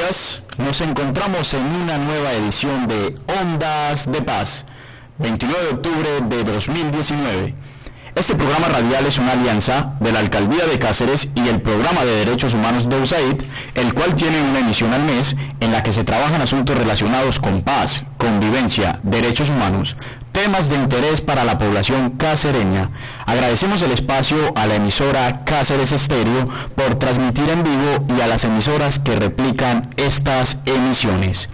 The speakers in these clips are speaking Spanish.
días, nos encontramos en una nueva edición de Ondas de Paz, 29 de octubre de 2019. Este programa radial es una alianza de la Alcaldía de Cáceres y el Programa de Derechos Humanos de USAID, el cual tiene una emisión al mes en la que se trabajan asuntos relacionados con paz, convivencia, derechos humanos, temas de interés para la población cacereña. Agradecemos el espacio a la emisora Cáceres Estéreo por transmitir en vivo y a las emisoras que replican estas emisiones.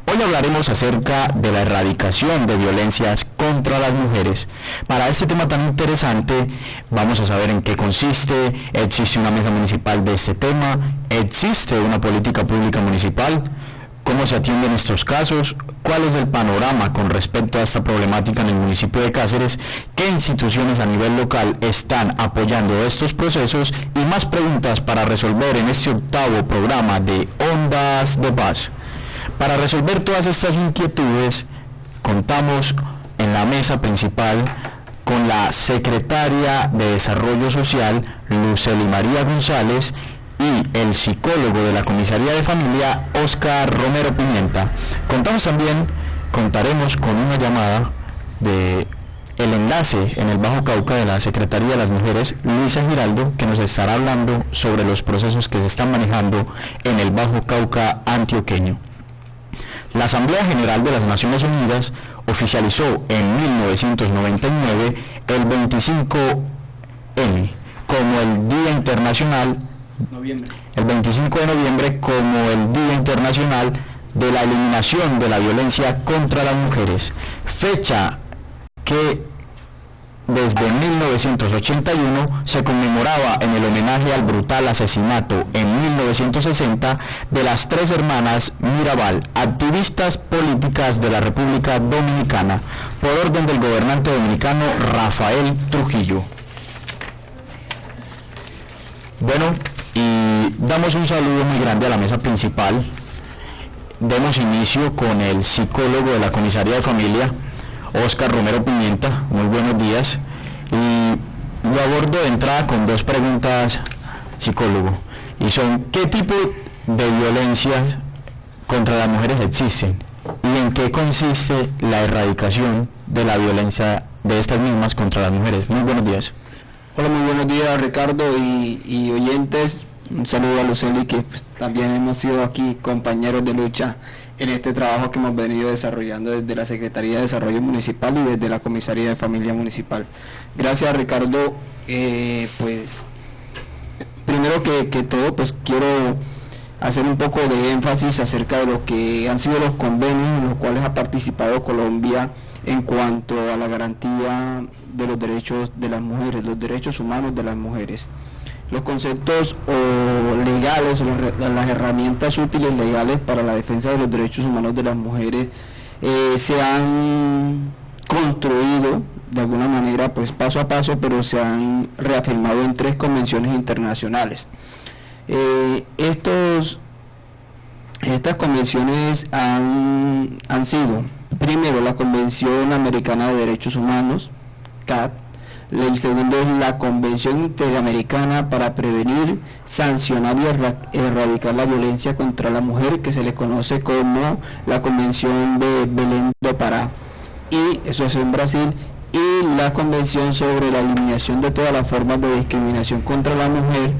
Hoy hablaremos acerca de la erradicación de violencias contra las mujeres. Para este tema tan interesante, vamos a saber en qué consiste, existe una mesa municipal de este tema, existe una política pública municipal, cómo se atienden estos casos, cuál es el panorama con respecto a esta problemática en el municipio de Cáceres, qué instituciones a nivel local están apoyando estos procesos y más preguntas para resolver en este octavo programa de Ondas de Paz. Para resolver todas estas inquietudes, contamos en la mesa principal con la secretaria de Desarrollo Social, Lucely María González, y el psicólogo de la Comisaría de Familia, Óscar Romero Pimienta. Contaremos con una llamada de el enlace en el Bajo Cauca de la Secretaría de las Mujeres, Luisa Giraldo, que nos estará hablando sobre los procesos que se están manejando en el Bajo Cauca antioqueño. La Asamblea General de las Naciones Unidas oficializó en 1999 el 25N como el Día Internacional, el 25 de noviembre como el Día Internacional de la Eliminación de la Violencia contra las Mujeres, fecha que desde 1981 se conmemoraba en el homenaje al brutal asesinato en 1960 de las tres hermanas Mirabal, activistas políticas de la República Dominicana, por orden del gobernante dominicano Rafael Trujillo. Bueno, y damos un saludo muy grande a la mesa principal. Demos inicio con el psicólogo de la Comisaría de Familia, Óscar Romero Pimienta. Muy buenos días. Y lo abordo de entrada con dos preguntas, psicólogo, y son: ¿qué tipo de violencias contra las mujeres existen? ¿Y en qué consiste la erradicación de la violencia de estas mismas contra las mujeres? Muy buenos días. Hola, muy buenos días, Ricardo y oyentes. Un saludo a Lucely, que también hemos sido aquí compañeros de lucha en este trabajo que hemos venido desarrollando desde la Secretaría de Desarrollo Municipal y desde la Comisaría de Familia Municipal. Gracias, Ricardo. Primero que todo, quiero hacer un poco de énfasis acerca de lo que han sido los convenios en los cuales ha participado Colombia en cuanto a la garantía de los derechos de las mujeres, los derechos humanos de las mujeres. Los conceptos legales, las herramientas útiles legales para la defensa de los derechos humanos de las mujeres se han construido de alguna manera paso a paso, pero se han reafirmado en 3 convenciones internacionales. Estas convenciones han sido, primero, la Convención Americana de Derechos Humanos, CAD. El segundo es la Convención Interamericana para prevenir, sancionar y erradicar la violencia contra la mujer, que se le conoce como la Convención de Belém do Pará, y eso es en Brasil, y la Convención sobre la eliminación de todas las formas de discriminación contra la mujer.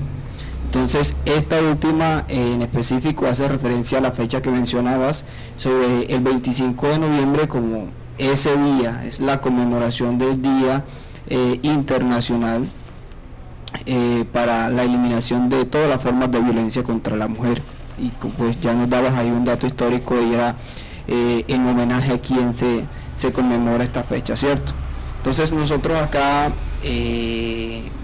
Entonces, esta última en específico hace referencia a la fecha que mencionabas, sobre el 25 de noviembre, como ese día es la conmemoración del Día Internacional para la eliminación de todas las formas de violencia contra la mujer. Y pues ya nos dabas ahí un dato histórico, y era en homenaje a quien se conmemora esta fecha, ¿cierto? Entonces, nosotros acá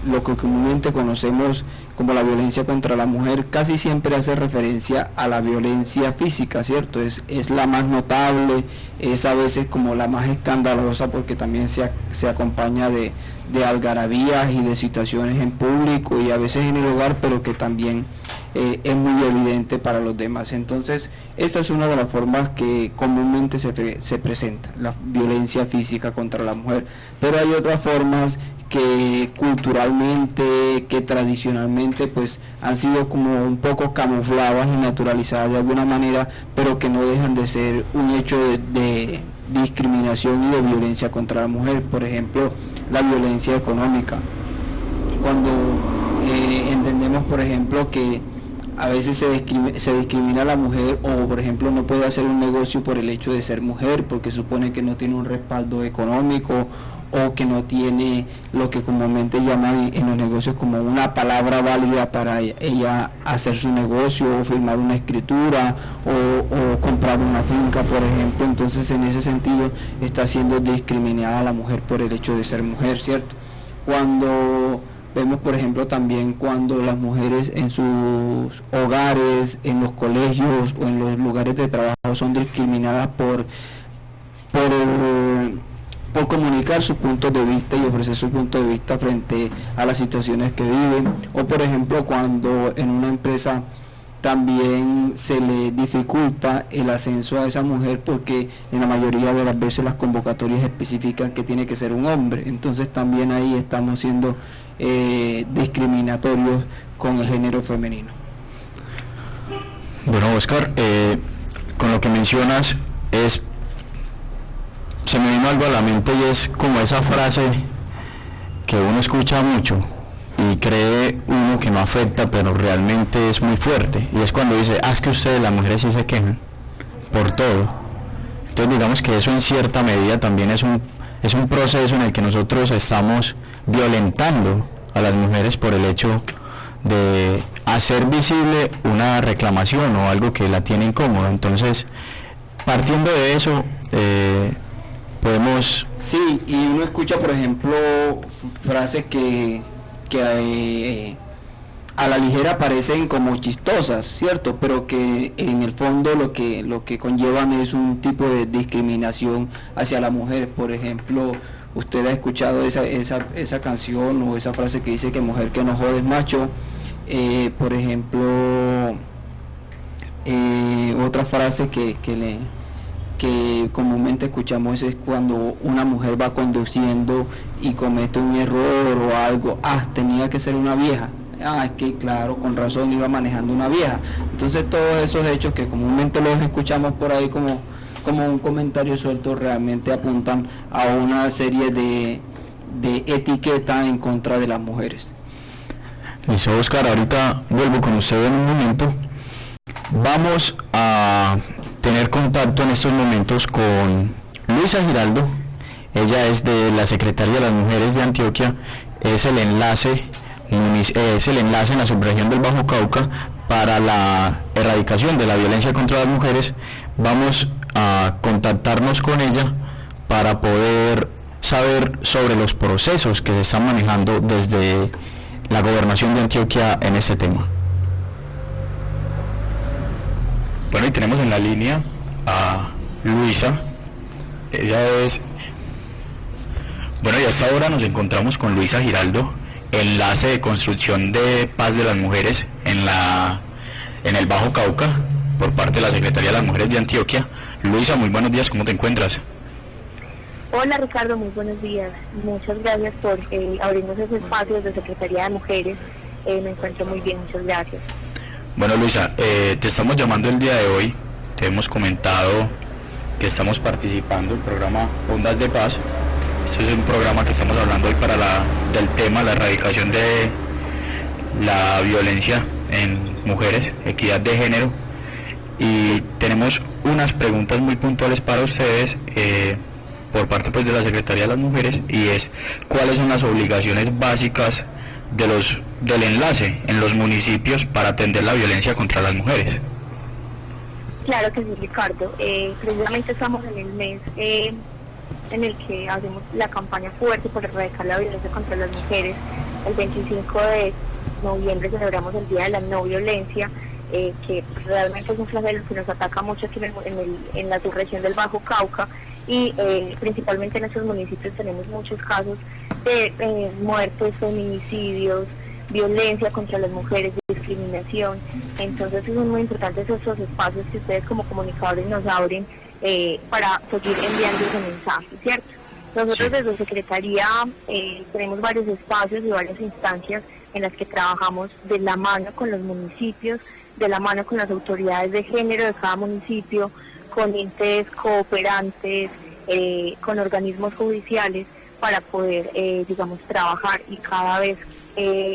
lo que comúnmente conocemos como la violencia contra la mujer casi siempre hace referencia a la violencia física, ¿cierto? Es la más notable, es a veces como la más escandalosa, porque también se acompaña de algarabías y de situaciones en público y a veces en el hogar, pero que también es muy evidente para los demás. Entonces, esta es una de las formas que comúnmente se presenta, la violencia física contra la mujer, pero hay otras formas que culturalmente, que tradicionalmente pues han sido como un poco camufladas y naturalizadas de alguna manera, pero que no dejan de ser un hecho de discriminación y de violencia contra la mujer. Por ejemplo, la violencia económica. Cuando entendemos, por ejemplo, que a veces se discrimina a la mujer, o por ejemplo no puede hacer un negocio por el hecho de ser mujer, porque supone que no tiene un respaldo económico, o que no tiene lo que comúnmente llaman en los negocios como una palabra válida para ella hacer su negocio, o firmar una escritura, o comprar una finca, por ejemplo. Entonces, en ese sentido está siendo discriminada la mujer por el hecho de ser mujer, ¿cierto? Cuando vemos, por ejemplo, también cuando las mujeres en sus hogares, en los colegios o en los lugares de trabajo son discriminadas por comunicar sus puntos de vista y ofrecer su punto de vista frente a las situaciones que viven, o por ejemplo cuando en una empresa también se le dificulta el ascenso a esa mujer, porque en la mayoría de las veces las convocatorias especifican que tiene que ser un hombre. Entonces también ahí estamos siendo discriminatorios con el género femenino. Bueno, Oscar, con lo que mencionas se me vino algo a la mente, y es como esa frase que uno escucha mucho y cree uno que no afecta, pero realmente es muy fuerte, y es cuando dice: es que ustedes las mujeres sí se quejan por todo. Entonces digamos que eso en cierta medida también es un proceso en el que nosotros estamos violentando a las mujeres por el hecho de hacer visible una reclamación o algo que la tiene incómoda. Entonces, partiendo de eso, podemos... Sí, y uno escucha, por ejemplo, frases que a la ligera parecen como chistosas, ¿cierto? Pero que en el fondo lo que conllevan es un tipo de discriminación hacia la mujer. Por ejemplo, usted ha escuchado esa canción o esa frase que dice que mujer que no jode es macho. Por ejemplo, otra frase que comúnmente escuchamos es cuando una mujer va conduciendo y comete un error o algo: tenía que ser una vieja. Es que claro, con razón iba manejando una vieja. Entonces todos esos hechos que comúnmente los escuchamos por ahí como un comentario suelto, realmente apuntan a una serie de etiquetas en contra de las mujeres. Listo, Oscar, ahorita vuelvo con usted en un momento. Vamos a tener contacto en estos momentos con Luisa Giraldo. Ella es de la Secretaría de las Mujeres de Antioquia, es el enlace en la subregión del Bajo Cauca para la erradicación de la violencia contra las mujeres. Vamos a contactarnos con ella para poder saber sobre los procesos que se están manejando desde la Gobernación de Antioquia en ese tema. Bueno, y tenemos en la línea a Luisa. Ella es... Bueno, y a esta hora nos encontramos con Luisa Giraldo, enlace de construcción de paz de las mujeres en el Bajo Cauca, por parte de la Secretaría de las Mujeres de Antioquia. Luisa, muy buenos días, ¿cómo te encuentras? Hola Ricardo, muy buenos días. Muchas gracias por abrirnos ese espacio desde Secretaría de Mujeres. Me encuentro muy bien, muchas gracias. Bueno, Luisa, te estamos llamando el día de hoy. Te hemos comentado que estamos participando en el programa Ondas de Paz. Este es un programa que estamos hablando hoy del tema, la erradicación de la violencia en mujeres, equidad de género. Y tenemos unas preguntas muy puntuales para ustedes por parte pues de la Secretaría de las Mujeres, y es: ¿cuáles son las obligaciones básicas del enlace en los municipios para atender la violencia contra las mujeres? Claro que sí, Ricardo. Precisamente estamos en el mes en el que hacemos la campaña fuerte por erradicar la violencia contra las mujeres. El 25 de noviembre celebramos el Día de la No Violencia, que realmente es un flagelo que nos ataca mucho aquí en la subregión del Bajo Cauca, y principalmente en estos municipios tenemos muchos casos de muertes, feminicidios, violencia contra las mujeres, discriminación. Entonces son muy importantes esos espacios que ustedes como comunicadores nos abren para seguir enviando ese mensaje, ¿cierto? Nosotros desde Secretaría tenemos varios espacios y varias instancias en las que trabajamos de la mano con los municipios, de la mano con las autoridades de género de cada municipio, con entes cooperantes, con organismos judiciales, para poder, trabajar y cada vez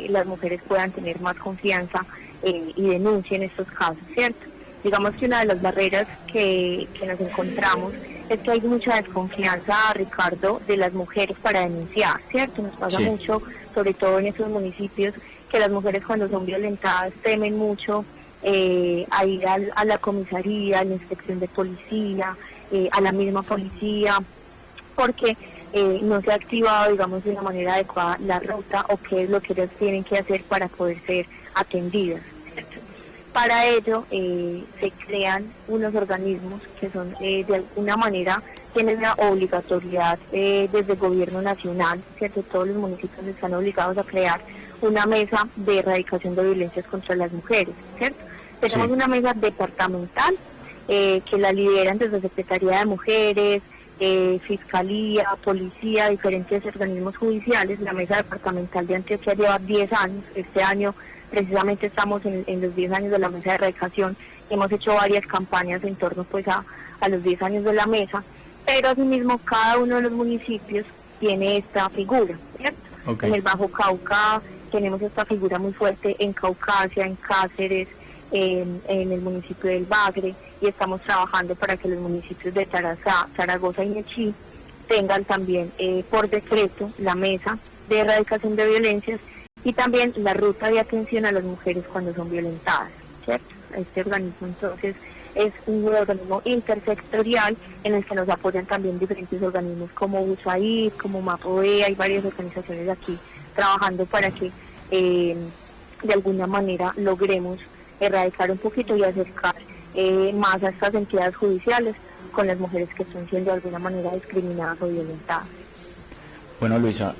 las mujeres puedan tener más confianza y denuncien estos casos, ¿cierto? Digamos que una de las barreras que nos encontramos es que hay mucha desconfianza, Ricardo, de las mujeres para denunciar, ¿cierto? Nos pasa mucho, sobre todo en estos municipios, que las mujeres cuando son violentadas temen mucho a ir a la comisaría, a la inspección de policía, a la misma policía, porque no se ha activado, digamos, de una manera adecuada la ruta o qué es lo que ellas tienen que hacer para poder ser atendidas, ¿cierto? Para ello se crean unos organismos que son de alguna manera tienen la obligatoriedad desde el gobierno nacional, ¿cierto? Todos los municipios están obligados a crear una mesa de erradicación de violencias contra las mujeres, ¿cierto? Tenemos una mesa departamental que la lideran desde Secretaría de Mujeres, Fiscalía, Policía, diferentes organismos judiciales. La mesa departamental de Antioquia lleva 10 años, este año precisamente estamos en los 10 años de la mesa de erradicación, hemos hecho varias campañas en torno pues a los 10 años de la mesa, pero asimismo cada uno de los municipios tiene esta figura, ¿cierto? Okay. En el Bajo Cauca tenemos esta figura muy fuerte, en Caucasia, en Cáceres, en el municipio del Bagre, y estamos trabajando para que los municipios de Tarazá, Zaragoza y Nechí tengan también por decreto la mesa de erradicación de violencias y también la ruta de atención a las mujeres cuando son violentadas, ¿cierto? Este organismo entonces es un organismo intersectorial en el que nos apoyan también diferentes organismos como USAID, como MAPOEA, hay varias organizaciones aquí trabajando para que de alguna manera logremos erradicar un poquito y acercar más a estas entidades judiciales con las mujeres que están siendo de alguna manera discriminadas o violentadas. Bueno, Luisa,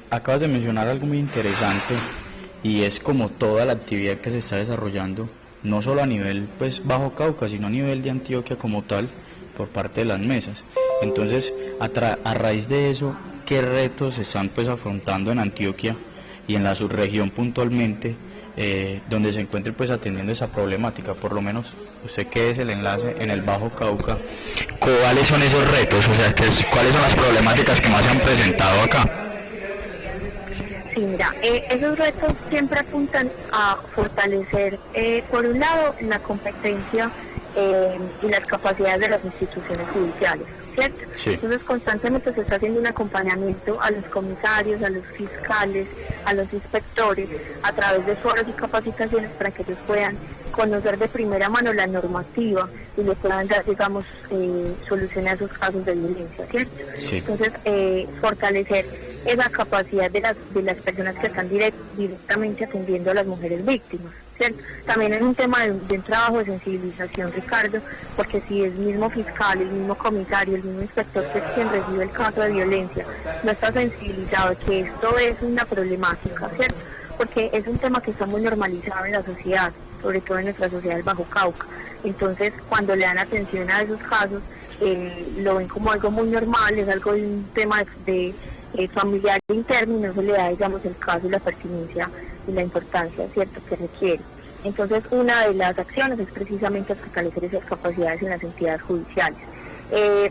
acabas de mencionar algo muy interesante y es como toda la actividad que se está desarrollando, no solo a nivel pues Bajo Cauca, sino a nivel de Antioquia como tal, por parte de las mesas. Entonces, a raíz de eso, ¿qué retos se están pues afrontando en Antioquia y en la subregión puntualmente, donde se encuentre pues atendiendo esa problemática? Por lo menos usted que es el enlace en el Bajo Cauca, ¿cuáles son esos retos? O sea, ¿cuáles son las problemáticas que más se han presentado acá? Sí, mira, esos retos siempre apuntan a fortalecer, por un lado, la competencia y las capacidades de las instituciones judiciales, ¿cierto? Sí. Entonces constantemente se está haciendo un acompañamiento a los comisarios, a los fiscales, a los inspectores, a través de foros y capacitaciones para que ellos puedan conocer de primera mano la normativa y le puedan dar, digamos, solución a esos casos de violencia, ¿cierto? Sí. Entonces, fortalecer esa capacidad de las personas que están directamente atendiendo a las mujeres víctimas, ¿cierto? También es un tema de un trabajo de sensibilización, Ricardo, porque si el mismo fiscal, el mismo comisario, el mismo inspector que es quien recibe el caso de violencia, no está sensibilizado de que esto es una problemática, ¿cierto? Porque es un tema que está muy normalizado en la sociedad, sobre todo en nuestra sociedad del Bajo Cauca. Entonces, cuando le dan atención a esos casos, lo ven como algo muy normal, es algo de un tema de familiar interno y no se le da, digamos, el caso y la pertinencia y la importancia, ¿cierto?, que requiere. Entonces, una de las acciones es precisamente fortalecer esas capacidades en las entidades judiciales.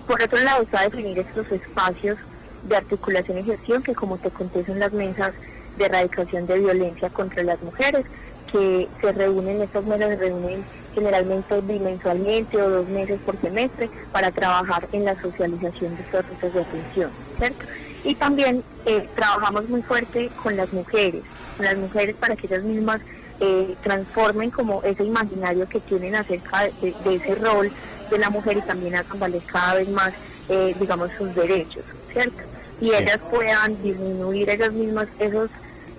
Por otro lado, está definir estos espacios de articulación y gestión que, como te conté, son las mesas de erradicación de violencia contra las mujeres, que se reúnen, estas mesas se reúnen generalmente bimensualmente o 2 meses por semestre para trabajar en la socialización de estos rutas de atención, ¿cierto? Y también trabajamos muy fuerte con las mujeres para que ellas mismas transformen como ese imaginario que tienen acerca de ese rol de la mujer y también hagan valer cada vez más, digamos, sus derechos, ¿cierto? Y sí, ellas puedan disminuir ellas mismas esos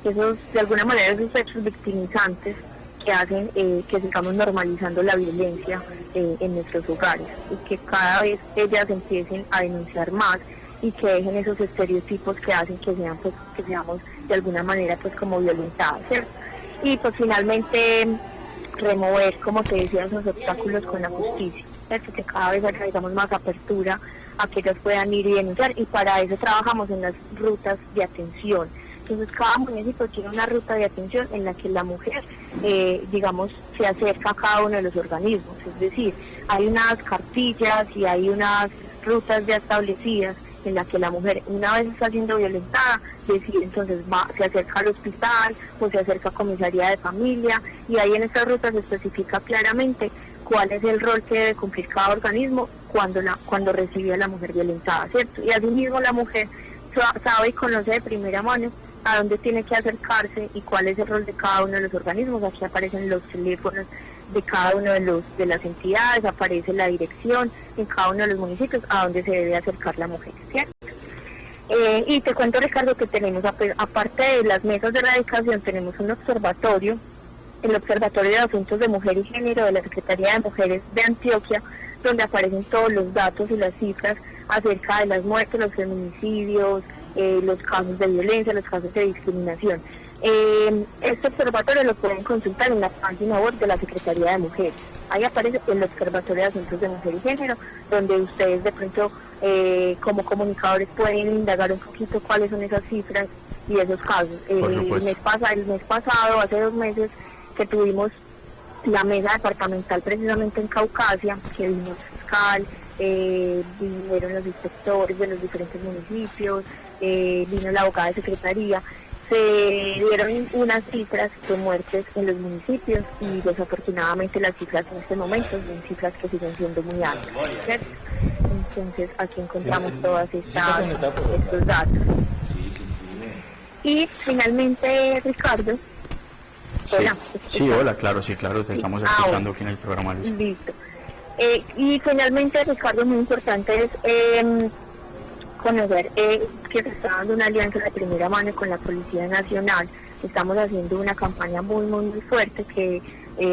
de alguna manera esos hechos victimizantes que hacen que sigamos normalizando la violencia en nuestros hogares y que cada vez ellas empiecen a denunciar más y que dejen esos estereotipos que hacen que sean pues, que seamos de alguna manera pues como violentadas, ¿cierto? Y pues finalmente remover, como te decía, esos obstáculos con la justicia, ¿cierto? Que cada vez haya, digamos, más apertura a que ellas puedan ir y denunciar, y para eso trabajamos en las rutas de atención. Entonces cada municipio tiene una ruta de atención en la que la mujer, digamos, se acerca a cada uno de los organismos, es decir, hay unas cartillas y hay unas rutas ya establecidas en la que la mujer, una vez está siendo violentada, decide entonces se acerca al hospital o se acerca a comisaría de familia, y ahí en estas rutas se especifica claramente cuál es el rol que debe cumplir cada organismo cuando recibe a la mujer violentada, ¿cierto? Y asimismo la mujer sabe y conoce de primera mano a dónde tiene que acercarse y cuál es el rol de cada uno de los organismos. Aquí aparecen los teléfonos de cada uno de las entidades, aparece la dirección en cada uno de los municipios a donde se debe acercar la mujer, ¿cierto? Y te cuento, Ricardo, que tenemos, aparte de las mesas de erradicación, tenemos un observatorio, el Observatorio de Asuntos de Mujer y Género de la Secretaría de Mujeres de Antioquia, donde aparecen todos los datos y las cifras acerca de las muertes, los feminicidios, los casos de violencia, los casos de discriminación. Este observatorio lo pueden consultar en la página web de la Secretaría de Mujeres. Ahí aparece el Observatorio de Asuntos de Mujer y Género, donde ustedes de pronto como comunicadores pueden indagar un poquito cuáles son esas cifras y esos casos. El mes pasado, hace 2 meses, que tuvimos la mesa departamental precisamente en Caucasia, que vino el fiscal, vinieron los inspectores de los diferentes municipios, vino la abogada de secretaría, se dieron unas cifras de muertes en los municipios y desafortunadamente las cifras en este momento son cifras que siguen siendo muy altas, ¿cierto? Entonces aquí encontramos todas estos datos. Y finalmente, Ricardo. Hola. Sí, hola, claro, te estamos escuchando aquí en el programa, Luis. Listo. Y finalmente, Ricardo, muy importante es conocer que se está dando una alianza de primera mano con la Policía Nacional. Estamos haciendo una campaña muy, muy, muy fuerte que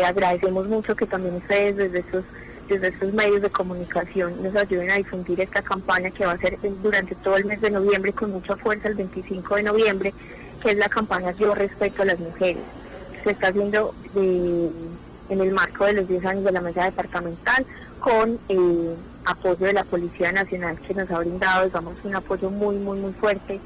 agradecemos mucho que también ustedes desde estos medios de comunicación nos ayuden a difundir esta campaña, que va a ser durante todo el mes de noviembre con mucha fuerza, el 25 de noviembre, que es la campaña Yo Respeto a las Mujeres. Se está haciendo en el marco de los 10 años de la mesa departamental con apoyo de la Policía Nacional, que nos ha brindado, digamos, un apoyo muy, muy, muy fuerte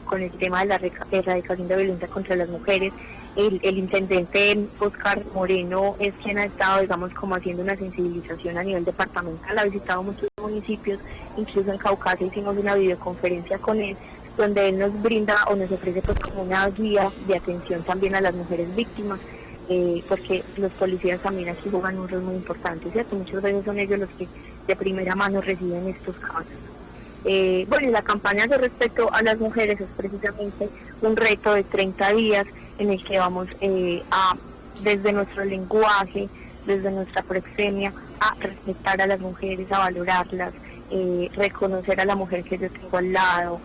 con el tema de la erradicación de violencia contra las mujeres. El intendente Oscar Moreno es quien ha estado, digamos, como haciendo una sensibilización a nivel departamental, ha visitado muchos municipios, incluso en Caucasia hicimos una videoconferencia con él, donde él nos brinda o nos ofrece pues como una guía de atención también a las mujeres víctimas, porque los policías también aquí juegan un rol muy importante, ¿cierto? Muchas veces son ellos los que de primera mano reciben estos casos. Bueno, y la campaña de respeto a las mujeres es precisamente un reto de 30 días en el que vamos desde nuestro lenguaje, desde nuestra proxemia, a respetar a las mujeres, a valorarlas, reconocer a la mujer que yo tengo al lado,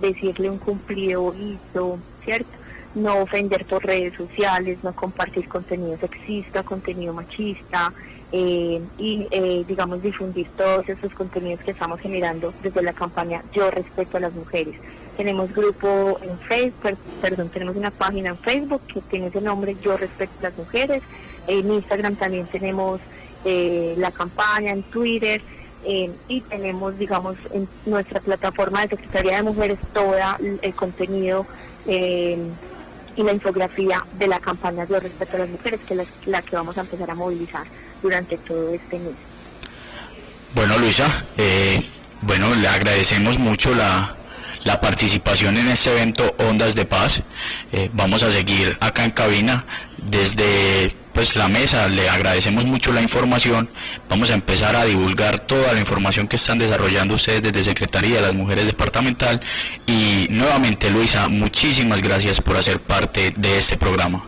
decirle un cumplido bonito, ¿cierto? No ofender por redes sociales, no compartir contenido sexista, contenido machista, digamos, difundir todos esos contenidos que estamos generando desde la campaña Yo Respeto a las Mujeres. Tenemos grupo en Facebook, tenemos una página en Facebook que tiene ese nombre, Yo Respeto a las Mujeres. En Instagram también tenemos la campaña, en Twitter, y tenemos, digamos, en nuestra plataforma de Secretaría de Mujeres todo el contenido y la infografía de la campaña Yo Respeto a las Mujeres, que es la que vamos a empezar a movilizar durante todo este mes. Bueno, Luisa, le agradecemos mucho la participación en este evento Ondas de Paz. Vamos a seguir acá en cabina desde la mesa, le agradecemos mucho la información. Vamos a empezar a divulgar toda la información que están desarrollando ustedes desde Secretaría de las Mujeres Departamental, y nuevamente, Luisa, muchísimas gracias por hacer parte de este programa.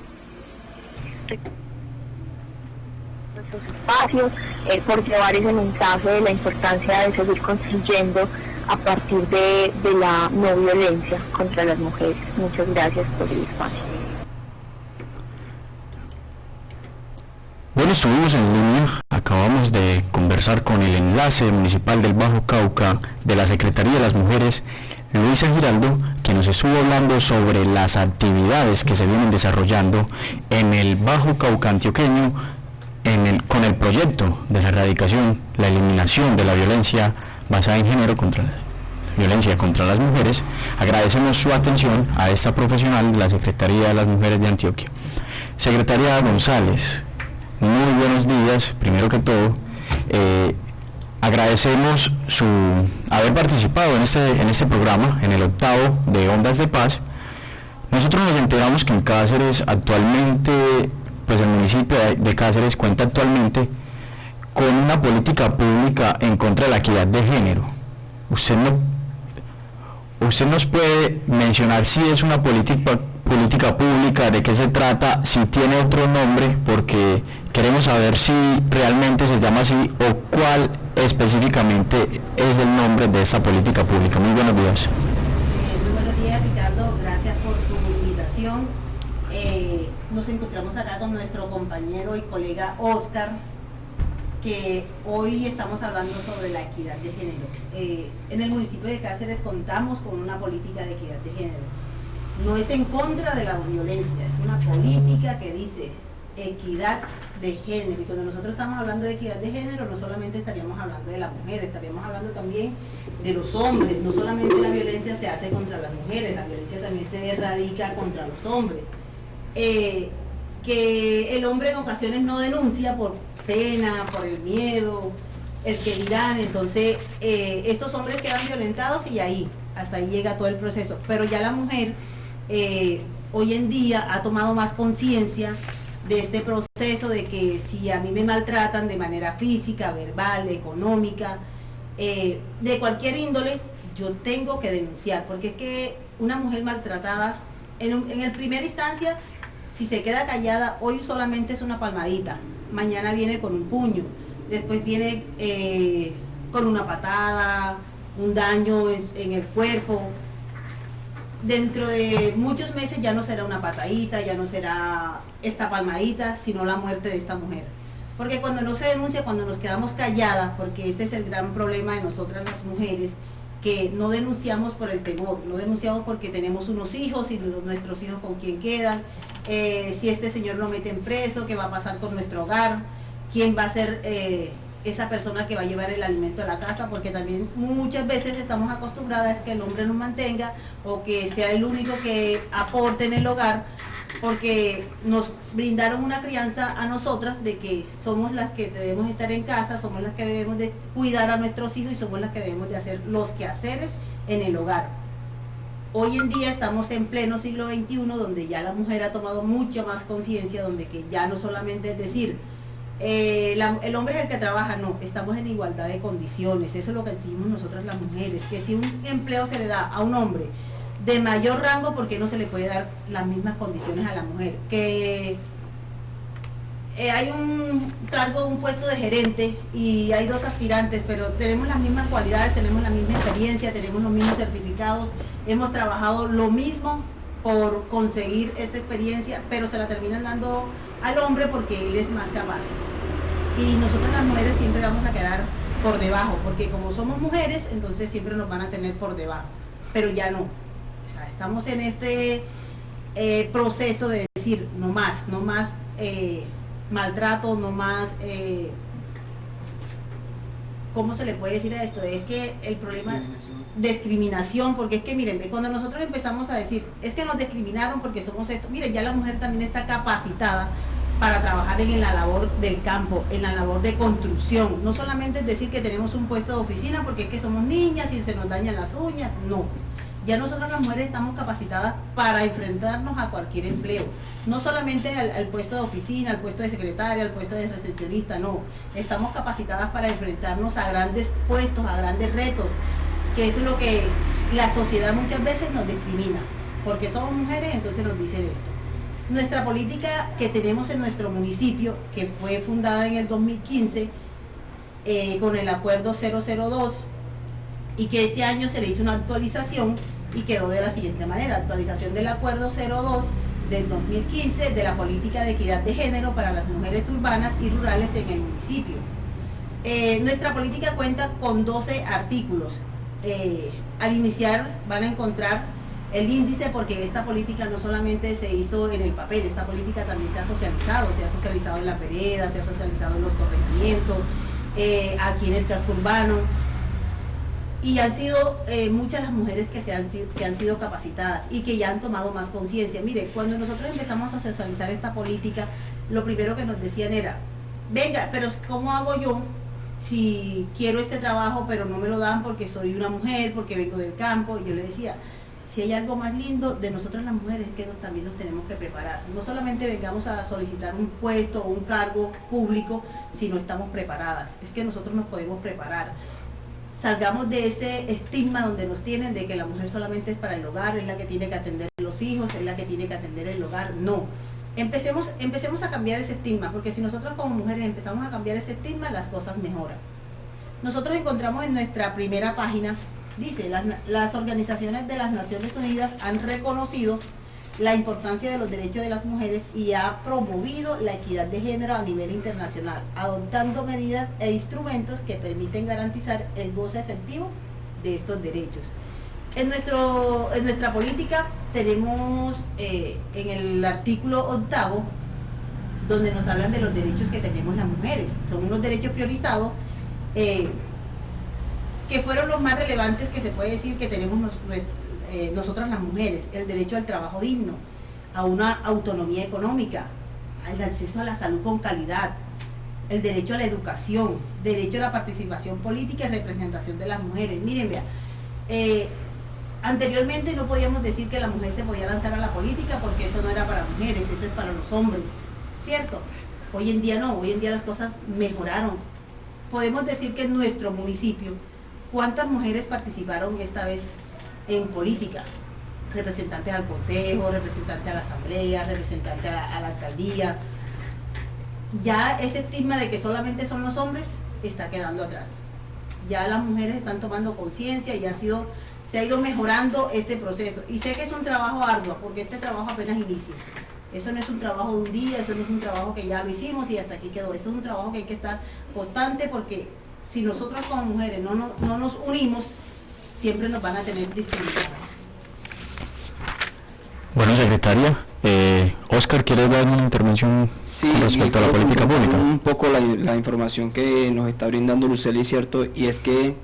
Nuestros espacios, por llevar ese mensaje de la importancia de seguir construyendo a partir de la no violencia contra las mujeres. Muchas gracias por el espacio. Bueno, estuvimos en línea, acabamos de conversar con el enlace municipal del Bajo Cauca de la Secretaría de las Mujeres, Luisa Giraldo, que nos estuvo hablando sobre las actividades que se vienen desarrollando en el Bajo Cauca antioqueño con el proyecto de la erradicación, la eliminación de la violencia basada en género, contra la violencia contra las mujeres. Agradecemos su atención a esta profesional de la Secretaría de las Mujeres de Antioquia. Secretaria González, muy buenos días, primero que todo. Agradecemos su haber participado en este programa, en el 8º de Ondas de Paz. Nosotros nos enteramos que en Cáceres actualmente, pues el municipio de Cáceres cuenta actualmente con una política pública en contra de la equidad de género. Usted nos puede mencionar si es una política pública, de qué se trata, si tiene otro nombre, porque queremos saber si realmente se llama así o cuál específicamente es el nombre de esta política pública. Muy buenos días. Muy buenos días, Ricardo, gracias por tu invitación. Nos encontramos acá con nuestro compañero y colega Oscar, que hoy estamos hablando sobre la equidad de género. En el municipio de Cáceres contamos con una política de equidad de género. No es en contra de la violencia, es una política que dice equidad de género. Y cuando nosotros estamos hablando de equidad de género, no solamente estaríamos hablando de la mujer, estaríamos hablando también de los hombres. No solamente la violencia se hace contra las mujeres, la violencia también se erradica contra los hombres. Que el hombre en ocasiones no denuncia por pena, por el miedo, el que dirán. Entonces estos hombres quedan violentados y hasta ahí llega todo el proceso. Pero ya la mujer hoy en día ha tomado más conciencia de este proceso, de que si a mí me maltratan de manera física, verbal, económica, de cualquier índole, yo tengo que denunciar, porque es que una mujer maltratada, en el primer instancia, si se queda callada, hoy solamente es una palmadita, mañana viene con un puño, después viene con una patada, un daño en el cuerpo. Dentro de muchos meses ya no será una patadita, ya no será esta palmadita, sino la muerte de esta mujer. Porque cuando no se denuncia, cuando nos quedamos calladas, porque ese es el gran problema de nosotras las mujeres, que no denunciamos por el temor, no denunciamos porque tenemos unos hijos y nuestros hijos con quién quedan, si este señor lo meten preso, qué va a pasar con nuestro hogar, quién va a ser esa persona que va a llevar el alimento a la casa, porque también muchas veces estamos acostumbradas a que el hombre nos mantenga o que sea el único que aporte en el hogar, porque nos brindaron una crianza a nosotras de que somos las que debemos estar en casa, somos las que debemos de cuidar a nuestros hijos y somos las que debemos de hacer los quehaceres en el hogar. Hoy en día estamos en pleno siglo XXI, donde ya la mujer ha tomado mucha más conciencia, donde que ya no solamente es decir, el hombre es el que trabaja, no, estamos en igualdad de condiciones. Eso es lo que decimos nosotras las mujeres, que si un empleo se le da a un hombre de mayor rango, ¿por qué no se le puede dar las mismas condiciones a la mujer? Que hay un cargo, un puesto de gerente y hay 2 aspirantes, pero tenemos las mismas cualidades, tenemos la misma experiencia, tenemos los mismos certificados, hemos trabajado lo mismo por conseguir esta experiencia, pero se la terminan dando al hombre porque él es más capaz. Y nosotros las mujeres siempre vamos a quedar por debajo, porque como somos mujeres, entonces siempre nos van a tener por debajo, pero ya no. O sea, estamos en este proceso de decir no más maltrato, no más, ¿cómo se le puede decir a esto? Es que el problema discriminación, porque es que miren, cuando nosotros empezamos a decir, es que nos discriminaron porque somos esto, miren, ya la mujer también está capacitada para trabajar en la labor del campo, en la labor de construcción. No solamente es decir que tenemos un puesto de oficina porque es que somos niñas y se nos dañan las uñas, no. Ya nosotros las mujeres estamos capacitadas para enfrentarnos a cualquier empleo. No solamente al puesto de oficina, al puesto de secretaria, al puesto de recepcionista, no. Estamos capacitadas para enfrentarnos a grandes puestos, a grandes retos, que eso es lo que la sociedad muchas veces nos discrimina. Porque somos mujeres, entonces nos dicen esto. Nuestra política que tenemos en nuestro municipio, que fue fundada en el 2015 con el acuerdo 002, y que este año se le hizo una actualización y quedó de la siguiente manera: actualización del acuerdo 02 del 2015 de la política de equidad de género para las mujeres urbanas y rurales en el municipio. Nuestra política cuenta con 12 artículos. Al iniciar van a encontrar el índice, porque esta política no solamente se hizo en el papel, esta política también se ha socializado en la vereda, se ha socializado en los corregimientos, aquí en el casco urbano. Y han sido muchas las mujeres que han sido capacitadas y que ya han tomado más conciencia. Mire, cuando nosotros empezamos a socializar esta política, lo primero que nos decían era, venga, pero ¿cómo hago yo si quiero este trabajo pero no me lo dan porque soy una mujer, porque vengo del campo? Y yo le decía, si hay algo más lindo de nosotras las mujeres es que también nos tenemos que preparar. No solamente vengamos a solicitar un puesto o un cargo público si no estamos preparadas, es que nosotros nos podemos preparar. Salgamos de ese estigma donde nos tienen de que la mujer solamente es para el hogar, es la que tiene que atender los hijos, es la que tiene que atender el hogar. No, empecemos a cambiar ese estigma, porque si nosotros como mujeres empezamos a cambiar ese estigma, las cosas mejoran. Nosotros encontramos en nuestra primera página, dice, las organizaciones de las Naciones Unidas han reconocido la importancia de los derechos de las mujeres y ha promovido la equidad de género a nivel internacional, adoptando medidas e instrumentos que permiten garantizar el goce efectivo de estos derechos. En nuestra política tenemos en el artículo 8, donde nos hablan de los derechos que tenemos las mujeres. Son unos derechos priorizados que fueron los más relevantes que se puede decir que tenemos nosotras las mujeres: el derecho al trabajo digno, a una autonomía económica, al acceso a la salud con calidad, el derecho a la educación, derecho a la participación política y representación de las mujeres. Miren, vea, anteriormente no podíamos decir que la mujer se podía lanzar a la política porque eso no era para mujeres, eso es para los hombres, ¿cierto? Hoy en día no, hoy en día las cosas mejoraron. Podemos decir que en nuestro municipio, ¿cuántas mujeres participaron esta vez en política? Representantes al consejo, representantes a la asamblea, representantes a la alcaldía. Ya ese estigma de que solamente son los hombres está quedando atrás. Ya las mujeres están tomando conciencia y se ha ido mejorando este proceso. Y sé que es un trabajo arduo, porque este trabajo apenas inicia. Eso no es un trabajo de un día, eso no es un trabajo que ya lo hicimos y hasta aquí quedó. Eso es un trabajo que hay que estar constante, porque si nosotras como mujeres no nos unimos, siempre nos van a tener discriminadas. Bueno, secretaria, Oscar, ¿quieres dar una intervención respecto a la política pública? Un poco la información que nos está brindando Lucely, ¿cierto? Y es que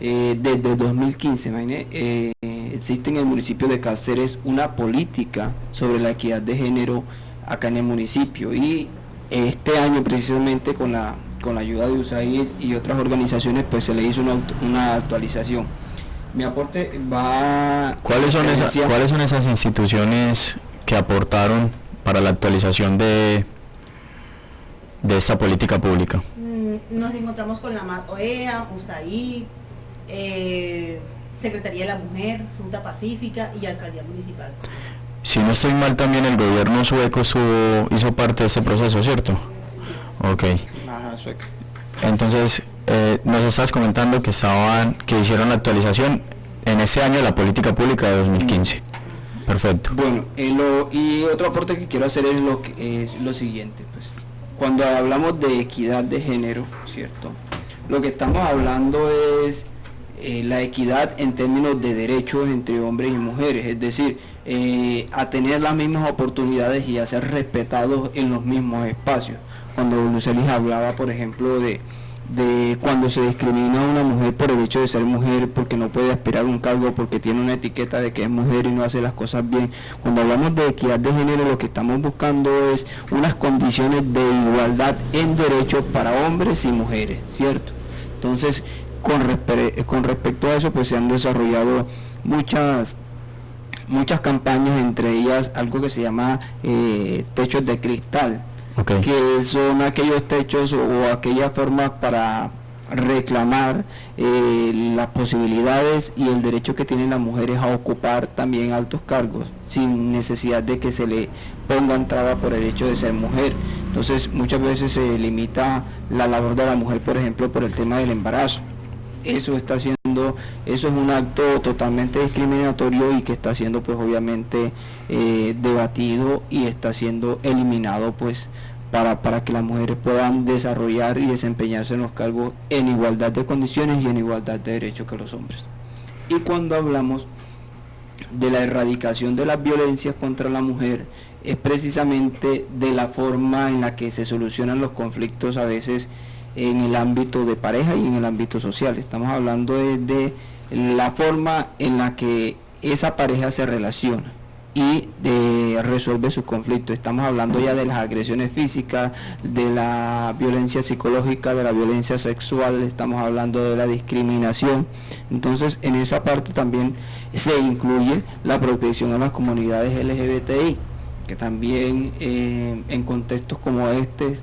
desde 2015, imagínate, existe en el municipio de Cáceres una política sobre la equidad de género acá en el municipio, y este año precisamente con la ayuda de USAID y otras organizaciones pues se le hizo una actualización. Mi aporte va... ¿Cuáles son esas instituciones que aportaron para la actualización de esta política pública? Nos encontramos con la MAT-OEA, USAID, Secretaría de la Mujer, Junta Pacífica y Alcaldía Municipal. Si no estoy mal, también el gobierno sueco hizo parte de ese proceso, ¿cierto? Sí. Ok. Ajá, sueca. Entonces, nos estás comentando que hicieron la actualización en ese año de la política pública de 2015. Perfecto. Bueno, y otro aporte que quiero hacer es lo siguiente, pues. Cuando hablamos de equidad de género, ¿cierto? Lo que estamos hablando es la equidad en términos de derechos entre hombres y mujeres, es decir, a tener las mismas oportunidades y a ser respetados en los mismos espacios. Cuando Lucely hablaba, por ejemplo, de cuando se discrimina a una mujer por el hecho de ser mujer, porque no puede aspirar a un cargo, porque tiene una etiqueta de que es mujer y no hace las cosas bien. Cuando hablamos de equidad de género, lo que estamos buscando es unas condiciones de igualdad en derechos para hombres y mujeres, ¿cierto? Entonces, con respecto a eso, pues se han desarrollado muchas campañas, entre ellas algo que se llama techos de cristal. Okay. Que son aquellos techos o aquellas formas para reclamar las posibilidades y el derecho que tienen las mujeres a ocupar también altos cargos sin necesidad de que se le pongan trabas por el hecho de ser mujer. Entonces muchas veces se limita la labor de la mujer, por ejemplo, por el tema del embarazo. Eso es un acto totalmente discriminatorio y que está siendo pues obviamente debatido y está siendo eliminado pues para que las mujeres puedan desarrollar y desempeñarse en los cargos en igualdad de condiciones y en igualdad de derechos que los hombres. Y cuando hablamos de la erradicación de las violencias contra la mujer, es precisamente de la forma en la que se solucionan los conflictos a veces en el ámbito de pareja y en el ámbito social. Estamos hablando de la forma en la que esa pareja se relaciona y resuelve sus conflictos. Estamos hablando ya de las agresiones físicas, de la violencia psicológica, de la violencia sexual, estamos hablando de la discriminación. Entonces, en esa parte también se incluye la protección a las comunidades LGBTI, que también en contextos como este,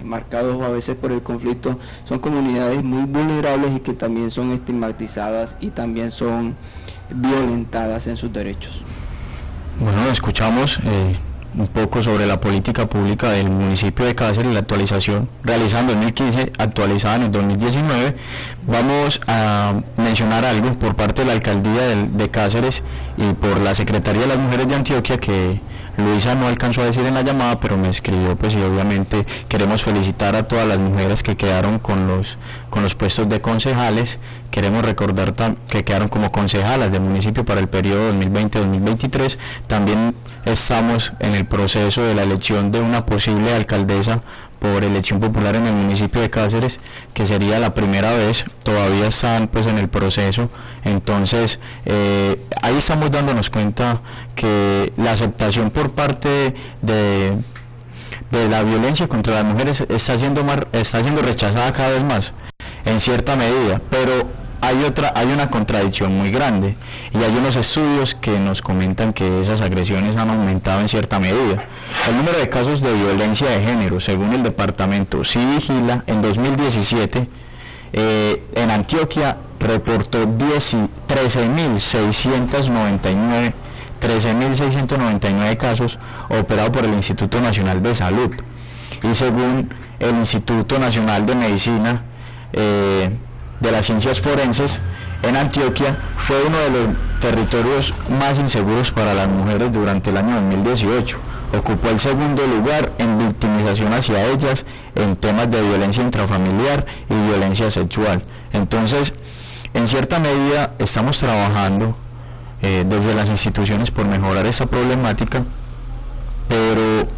marcados a veces por el conflicto, son comunidades muy vulnerables y que también son estigmatizadas y también son violentadas en sus derechos. Bueno, escuchamos un poco sobre la política pública del municipio de Cáceres, la actualización realizada en 2015, actualizada en el 2019. Vamos a mencionar algo por parte de la alcaldía de Cáceres y por la Secretaría de las Mujeres de Antioquia, que Luisa no alcanzó a decir en la llamada, pero me escribió, pues, y obviamente queremos felicitar a todas las mujeres que quedaron con los puestos de concejales. Queremos recordar que quedaron como concejalas del municipio para el periodo 2020-2023. También estamos en el proceso de la elección de una posible alcaldesa por elección popular en el municipio de Cáceres, que sería la primera vez. Todavía están, pues, en el proceso. Entonces ahí estamos dándonos cuenta que la aceptación por parte de la violencia contra las mujeres está siendo rechazada cada vez más, en cierta medida, pero hay una contradicción muy grande, y hay unos estudios que nos comentan que esas agresiones han aumentado en cierta medida. El número de casos de violencia de género, según el departamento CIVIGILA, en 2017 en Antioquia reportó 13.699 casos operados por el Instituto Nacional de Salud, y según el Instituto Nacional de Medicina de las Ciencias Forenses, en Antioquia fue uno de los territorios más inseguros para las mujeres durante el año 2018. Ocupó el segundo lugar en victimización hacia ellas, en temas de violencia intrafamiliar y violencia sexual. Entonces, en cierta medida estamos trabajando desde las instituciones por mejorar esa problemática, pero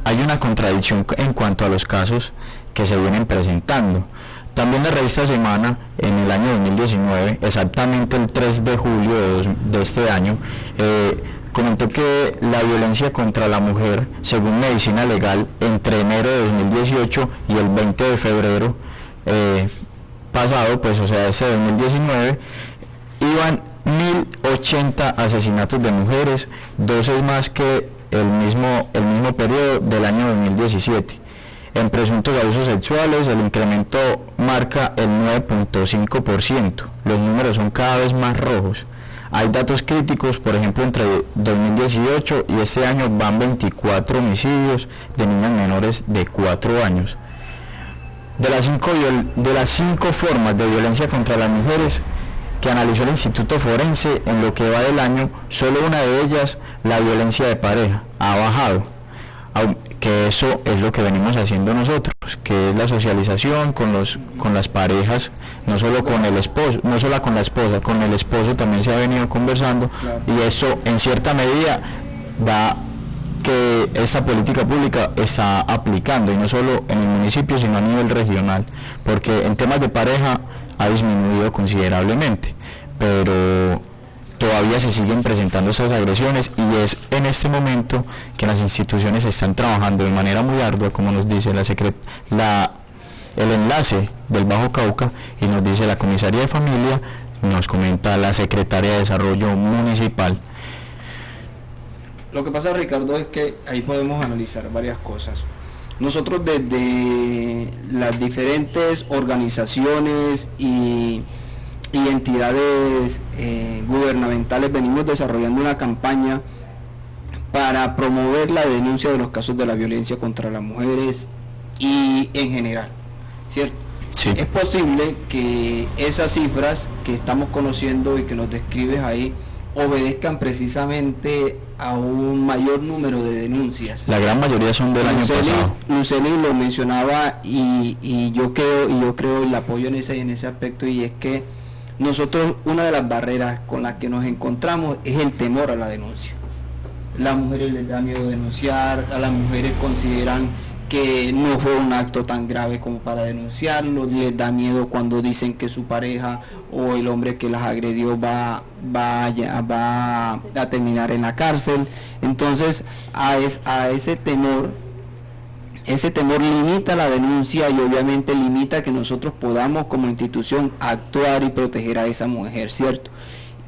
hay una contradicción en cuanto a los casos que se vienen presentando. También la revista Semana, en el año 2019, exactamente el 3 de julio de este año, comentó que la violencia contra la mujer, según Medicina Legal, entre enero de 2018 y el 20 de febrero pasado, pues, o sea, ese 2019, iban 1.080 asesinatos de mujeres, 12 más que el mismo periodo del año 2017. En presuntos abusos sexuales, el incremento marca el 9.5%. Los números son cada vez más rojos. Hay datos críticos, por ejemplo, entre 2018 y este año van 24 homicidios de niñas menores de 4 años. De las 5 formas de violencia contra las mujeres que analizó el Instituto Forense en lo que va del año, solo una de ellas, la violencia de pareja, ha bajado. Que eso es lo que venimos haciendo nosotros, que es la socialización con las parejas, no solo con el esposo, no solo con la esposa, con el esposo también se ha venido conversando, claro. Y eso en cierta medida da que esta política pública está aplicando, y no solo en el municipio sino a nivel regional, porque en temas de pareja ha disminuido considerablemente, pero todavía se siguen presentando esas agresiones, y es en este momento que las instituciones están trabajando de manera muy ardua, como nos dice el enlace del Bajo Cauca, y nos dice la comisaría de familia, nos comenta la secretaria de Desarrollo Municipal. Lo que pasa, Ricardo, es que ahí podemos analizar varias cosas. Nosotros desde las diferentes organizaciones y entidades gubernamentales venimos desarrollando una campaña para promover la denuncia de los casos de la violencia contra las mujeres y en general, ¿cierto? Sí. Es posible que esas cifras que estamos conociendo y que nos describes ahí obedezcan precisamente a un mayor número de denuncias. La gran mayoría son del año pasado. Luceli lo mencionaba y yo creo el apoyo en ese aspecto, y es que nosotros, una de las barreras con las que nos encontramos es el temor a la denuncia. Las mujeres les da miedo denunciar, a las mujeres consideran que no fue un acto tan grave como para denunciarlo, les da miedo cuando dicen que su pareja o el hombre que las agredió va a terminar en la cárcel. Entonces a ese temor limita la denuncia y obviamente limita que nosotros podamos como institución actuar y proteger a esa mujer, ¿cierto?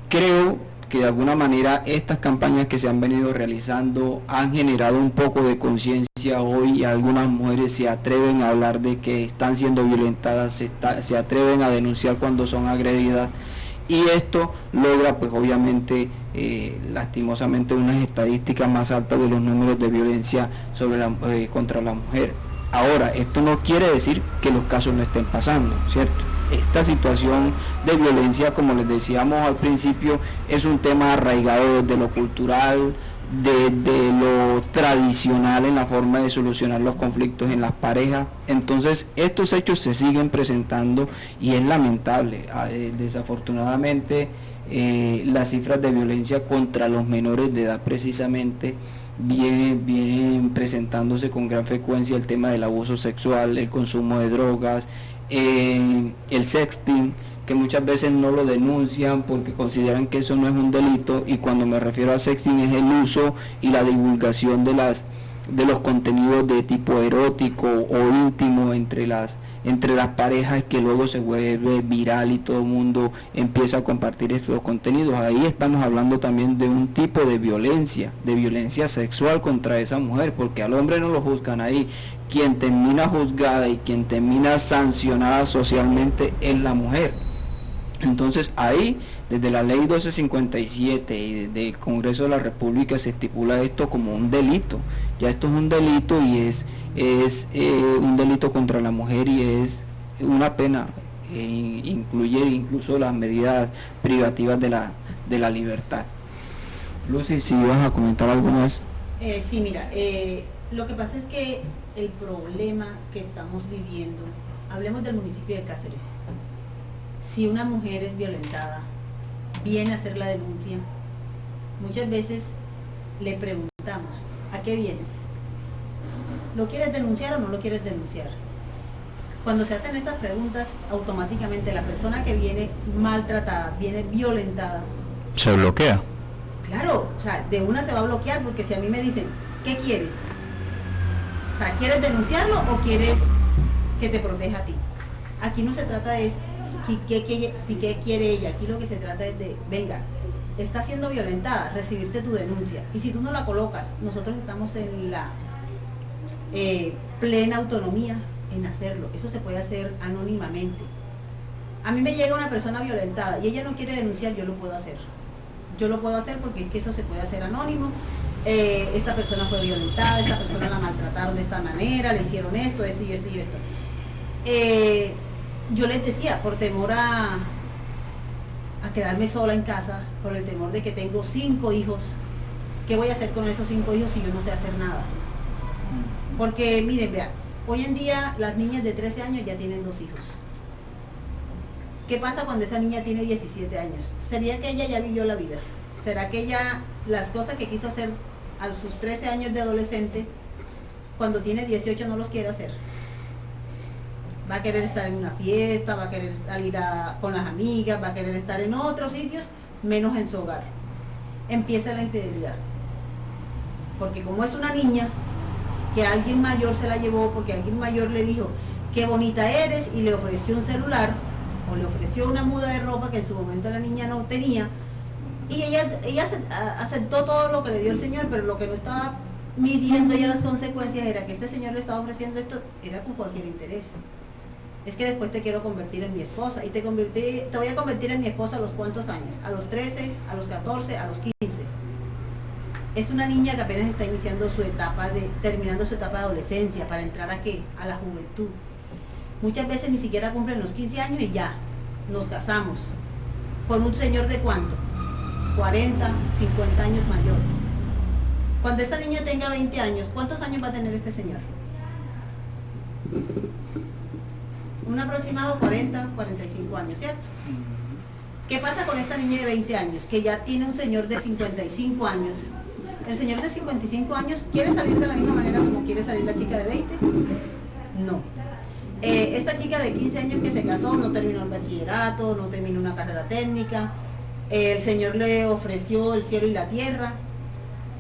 Creo que de alguna manera estas campañas que se han venido realizando han generado un poco de conciencia hoy, y algunas mujeres se atreven a hablar de que están siendo violentadas, se atreven a denunciar cuando son agredidas, y esto logra pues obviamente lastimosamente unas estadísticas más altas de los números de violencia contra la mujer. Ahora, esto no quiere decir que los casos no estén pasando, ¿cierto? Esta situación de violencia, como les decíamos al principio, es un tema arraigado desde lo cultural, desde lo tradicional en la forma de solucionar los conflictos en las parejas. Entonces estos hechos se siguen presentando y es lamentable. Desafortunadamente las cifras de violencia contra los menores de edad precisamente vienen presentándose con gran frecuencia. El tema del abuso sexual, el consumo de drogas, el sexting, que muchas veces no lo denuncian porque consideran que eso no es un delito, y cuando me refiero a sexting es el uso y la divulgación de los contenidos de tipo erótico o íntimo entre las parejas, que luego se vuelve viral y todo el mundo empieza a compartir estos contenidos. Ahí estamos hablando también de un tipo de violencia sexual contra esa mujer, porque al hombre no lo juzgan ahí. Quien termina juzgada y quien termina sancionada socialmente es la mujer. Entonces ahí, desde la ley 1257 y desde el Congreso de la República se estipula esto como un delito. Ya esto es un delito y es un delito contra la mujer, y es una pena, incluye incluso las medidas privativas de la libertad. Lucy, si ibas a comentar algo más. Sí, mira, lo que pasa es que el problema que estamos viviendo, hablemos del municipio de Cáceres. Si una mujer es violentada, viene a hacer la denuncia, muchas veces le preguntamos, ¿a qué vienes? ¿Lo quieres denunciar o no lo quieres denunciar? Cuando se hacen estas preguntas, automáticamente la persona que viene maltratada, viene violentada, se bloquea. Claro, o sea, de una se va a bloquear, porque si a mí me dicen, ¿qué quieres? O sea, ¿quieres denunciarlo o quieres que te proteja a ti? Aquí no se trata de qué quiere ella, aquí lo que se trata es de, venga, está siendo violentada, recibirte tu denuncia, y si tú no la colocas, nosotros estamos en la plena autonomía en hacerlo. Eso se puede hacer anónimamente. A mí me llega una persona violentada y ella no quiere denunciar, yo lo puedo hacer porque es que eso se puede hacer anónimo. Esta persona fue violentada, esta persona la maltrataron de esta manera, le hicieron esto y esto. Yo les decía, por temor a quedarme sola en casa, por el temor de que tengo 5 hijos, ¿qué voy a hacer con esos 5 hijos si yo no sé hacer nada? Porque miren, vean, hoy en día las niñas de 13 años ya tienen 2 hijos. ¿Qué pasa cuando esa niña tiene 17 años? ¿Sería que ella ya vivió la vida? ¿Será que ella, las cosas que quiso hacer a sus 13 años de adolescente, cuando tiene 18 no los quiere hacer? Va a querer estar en una fiesta, va a querer salir con las amigas, va a querer estar en otros sitios, menos en su hogar. Empieza la infidelidad. Porque como es una niña, que alguien mayor se la llevó, porque alguien mayor le dijo, qué bonita eres, y le ofreció un celular, o le ofreció una muda de ropa que en su momento la niña no tenía, y ella aceptó todo lo que le dio el Señor, pero lo que no estaba midiendo ella las consecuencias era que este Señor le estaba ofreciendo esto, era con cualquier interés. Es que después te quiero convertir en mi esposa, y te voy a convertir en mi esposa a los cuántos años, a los 13, a los 14, a los 15. Es una niña que apenas está iniciando terminando su etapa de adolescencia para entrar a ¿qué? A la juventud. Muchas veces ni siquiera cumplen los 15 años y ya, nos casamos. Con un señor de ¿cuánto? 40, 50 años mayor. Cuando esta niña tenga 20 años, ¿cuántos años va a tener este señor? Un aproximado 40, 45 años, ¿cierto? ¿Qué pasa con esta niña de 20 años? Que ya tiene un señor de 55 años ¿El señor de 55 años quiere salir de la misma manera como quiere salir la chica de 20? No. Esta chica de 15 años que se casó no terminó el bachillerato, no terminó una carrera técnica, el señor le ofreció el cielo y la tierra,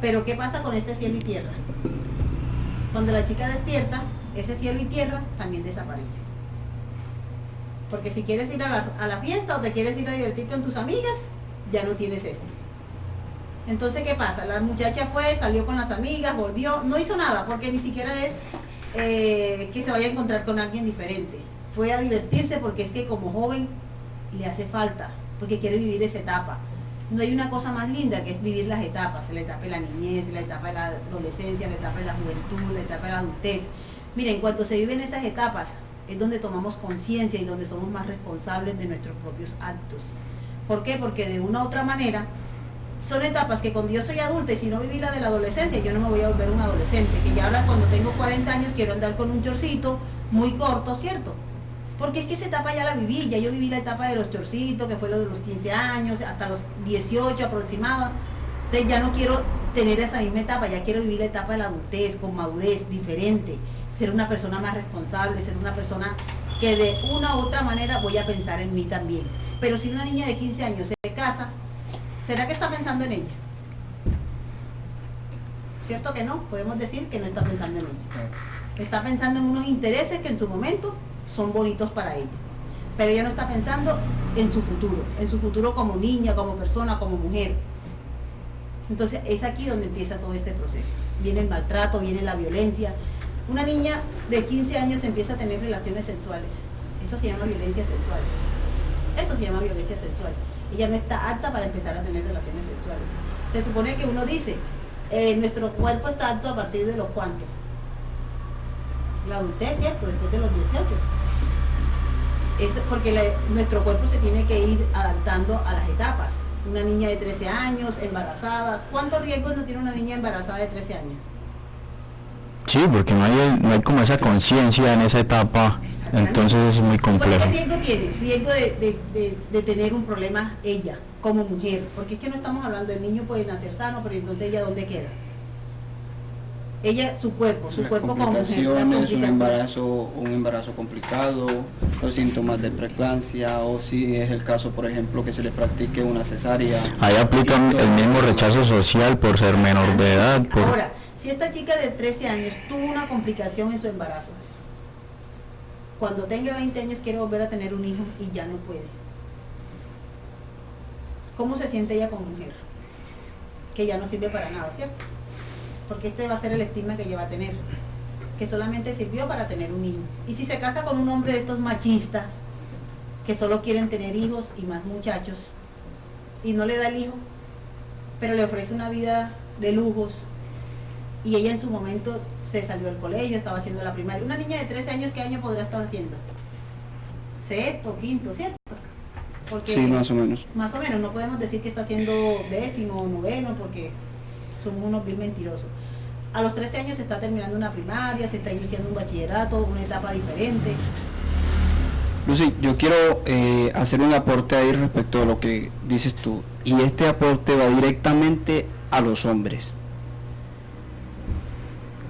pero ¿qué pasa con este cielo y tierra? Cuando la chica despierta, ese cielo y tierra también desaparece. Porque si quieres ir a la fiesta o te quieres ir a divertir con tus amigas, ya no tienes esto. Entonces, ¿qué pasa? La muchacha fue, salió con las amigas, volvió, no hizo nada, porque ni siquiera es que se vaya a encontrar con alguien diferente. Fue a divertirse porque es que como joven le hace falta, porque quiere vivir esa etapa. No hay una cosa más linda que es vivir las etapas, la etapa de la niñez, la etapa de la adolescencia, la etapa de la juventud, la etapa de la adultez. Miren, cuando se viven esas etapas es donde tomamos conciencia y donde somos más responsables de nuestros propios actos. ¿Por qué? Porque de una u otra manera son etapas que cuando yo soy adulta y si no viví la de la adolescencia, yo no me voy a volver un adolescente, que ya ahora cuando tengo 40 años quiero andar con un chorcito muy corto, ¿cierto? Porque es que esa etapa ya la viví, ya yo viví la etapa de los chorcitos, que fue lo de los 15 años, hasta los 18 aproximada. Entonces ya no quiero tener esa misma etapa, ya quiero vivir la etapa de la adultez, con madurez, diferente, ser una persona más responsable, ser una persona que de una u otra manera voy a pensar en mí también. Pero si una niña de 15 años se casa, ¿será que está pensando en ella? ¿Cierto que no? Podemos decir que no está pensando en ella. Está pensando en unos intereses que en su momento son bonitos para ella. Pero ella no está pensando en su futuro como niña, como persona, como mujer. Entonces es aquí donde empieza todo este proceso. Viene el maltrato, viene la violencia. Una niña de 15 años empieza a tener relaciones sexuales. Eso se llama violencia sexual. Eso se llama violencia sexual. Ella no está apta para empezar a tener relaciones sexuales. Se supone que uno dice, nuestro cuerpo está apto a partir de los cuantos. La adultez, ¿cierto? Después de los 18. Es porque nuestro cuerpo se tiene que ir adaptando a las etapas. Una niña de 13 años, embarazada. ¿Cuántos riesgos no tiene una niña embarazada de 13 años? Sí, porque no hay como esa conciencia en esa etapa, entonces es muy complejo. ¿Qué riesgo tiene? Riesgo de tener un problema ella, como mujer, porque es que no estamos hablando, el niño puede nacer sano, pero entonces ella ¿dónde queda? Ella, su cuerpo como mujer. Es un embarazo complicado, los síntomas de preeclampsia, o si es el caso, por ejemplo, que se le practique una cesárea. Ahí aplican el mismo rechazo social por ser menor de edad. Ahora, si esta chica de 13 años tuvo una complicación en su embarazo, cuando tenga 20 años quiere volver a tener un hijo y ya no puede. ¿Cómo se siente ella como mujer? Que ya no sirve para nada, ¿cierto? Porque este va a ser el estigma que ella va a tener, que solamente sirvió para tener un niño. Y si se casa con un hombre de estos machistas, que solo quieren tener hijos y más muchachos, y no le da el hijo, pero le ofrece una vida de lujos, y ella en su momento se salió del colegio, estaba haciendo la primaria. Una niña de 13 años, ¿qué año podrá estar haciendo? Sexto, quinto, ¿cierto? Porque sí, más o menos. Más o menos, no podemos decir que está haciendo 10º o 9º, porque somos unos bien mentirosos. A los 13 años se está terminando una primaria, se está iniciando un bachillerato, una etapa diferente. Lucy, yo quiero hacer un aporte ahí respecto a lo que dices tú, y este aporte va directamente a los hombres.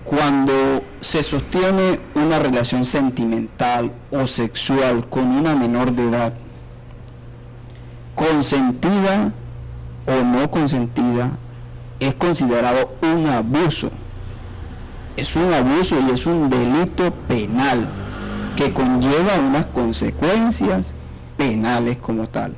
Cuando se sostiene una relación sentimental o sexual con una menor de edad, consentida o no consentida, es considerado un abuso. Es un abuso y es un delito penal que conlleva unas consecuencias penales como tal.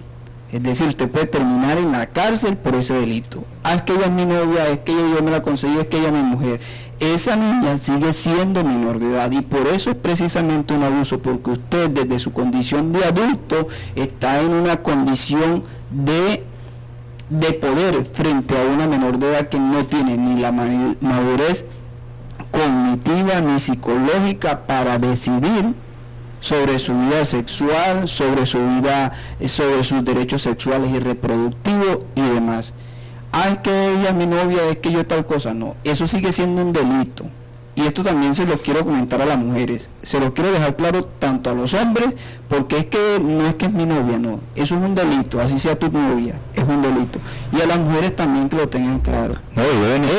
Es decir, usted puede terminar en la cárcel por ese delito. Es que ella es mi novia, es que yo me la conseguí, es que ella es mi mujer. Esa niña sigue siendo menor de edad y por eso es precisamente un abuso, porque usted desde su condición de adulto está en una condición de poder frente a una menor de edad que no tiene ni la madurez cognitiva ni psicológica para decidir sobre su vida sexual, sobre sus derechos sexuales y reproductivos y demás. Es que ella es mi novia, es que yo tal cosa. No, eso sigue siendo un delito. Y esto también se lo quiero comentar a las mujeres, se lo quiero dejar claro tanto a los hombres, porque es que no es que es mi novia, no, eso es un delito, así sea tu novia, es un delito. Y a las mujeres también, que lo tengan claro. No,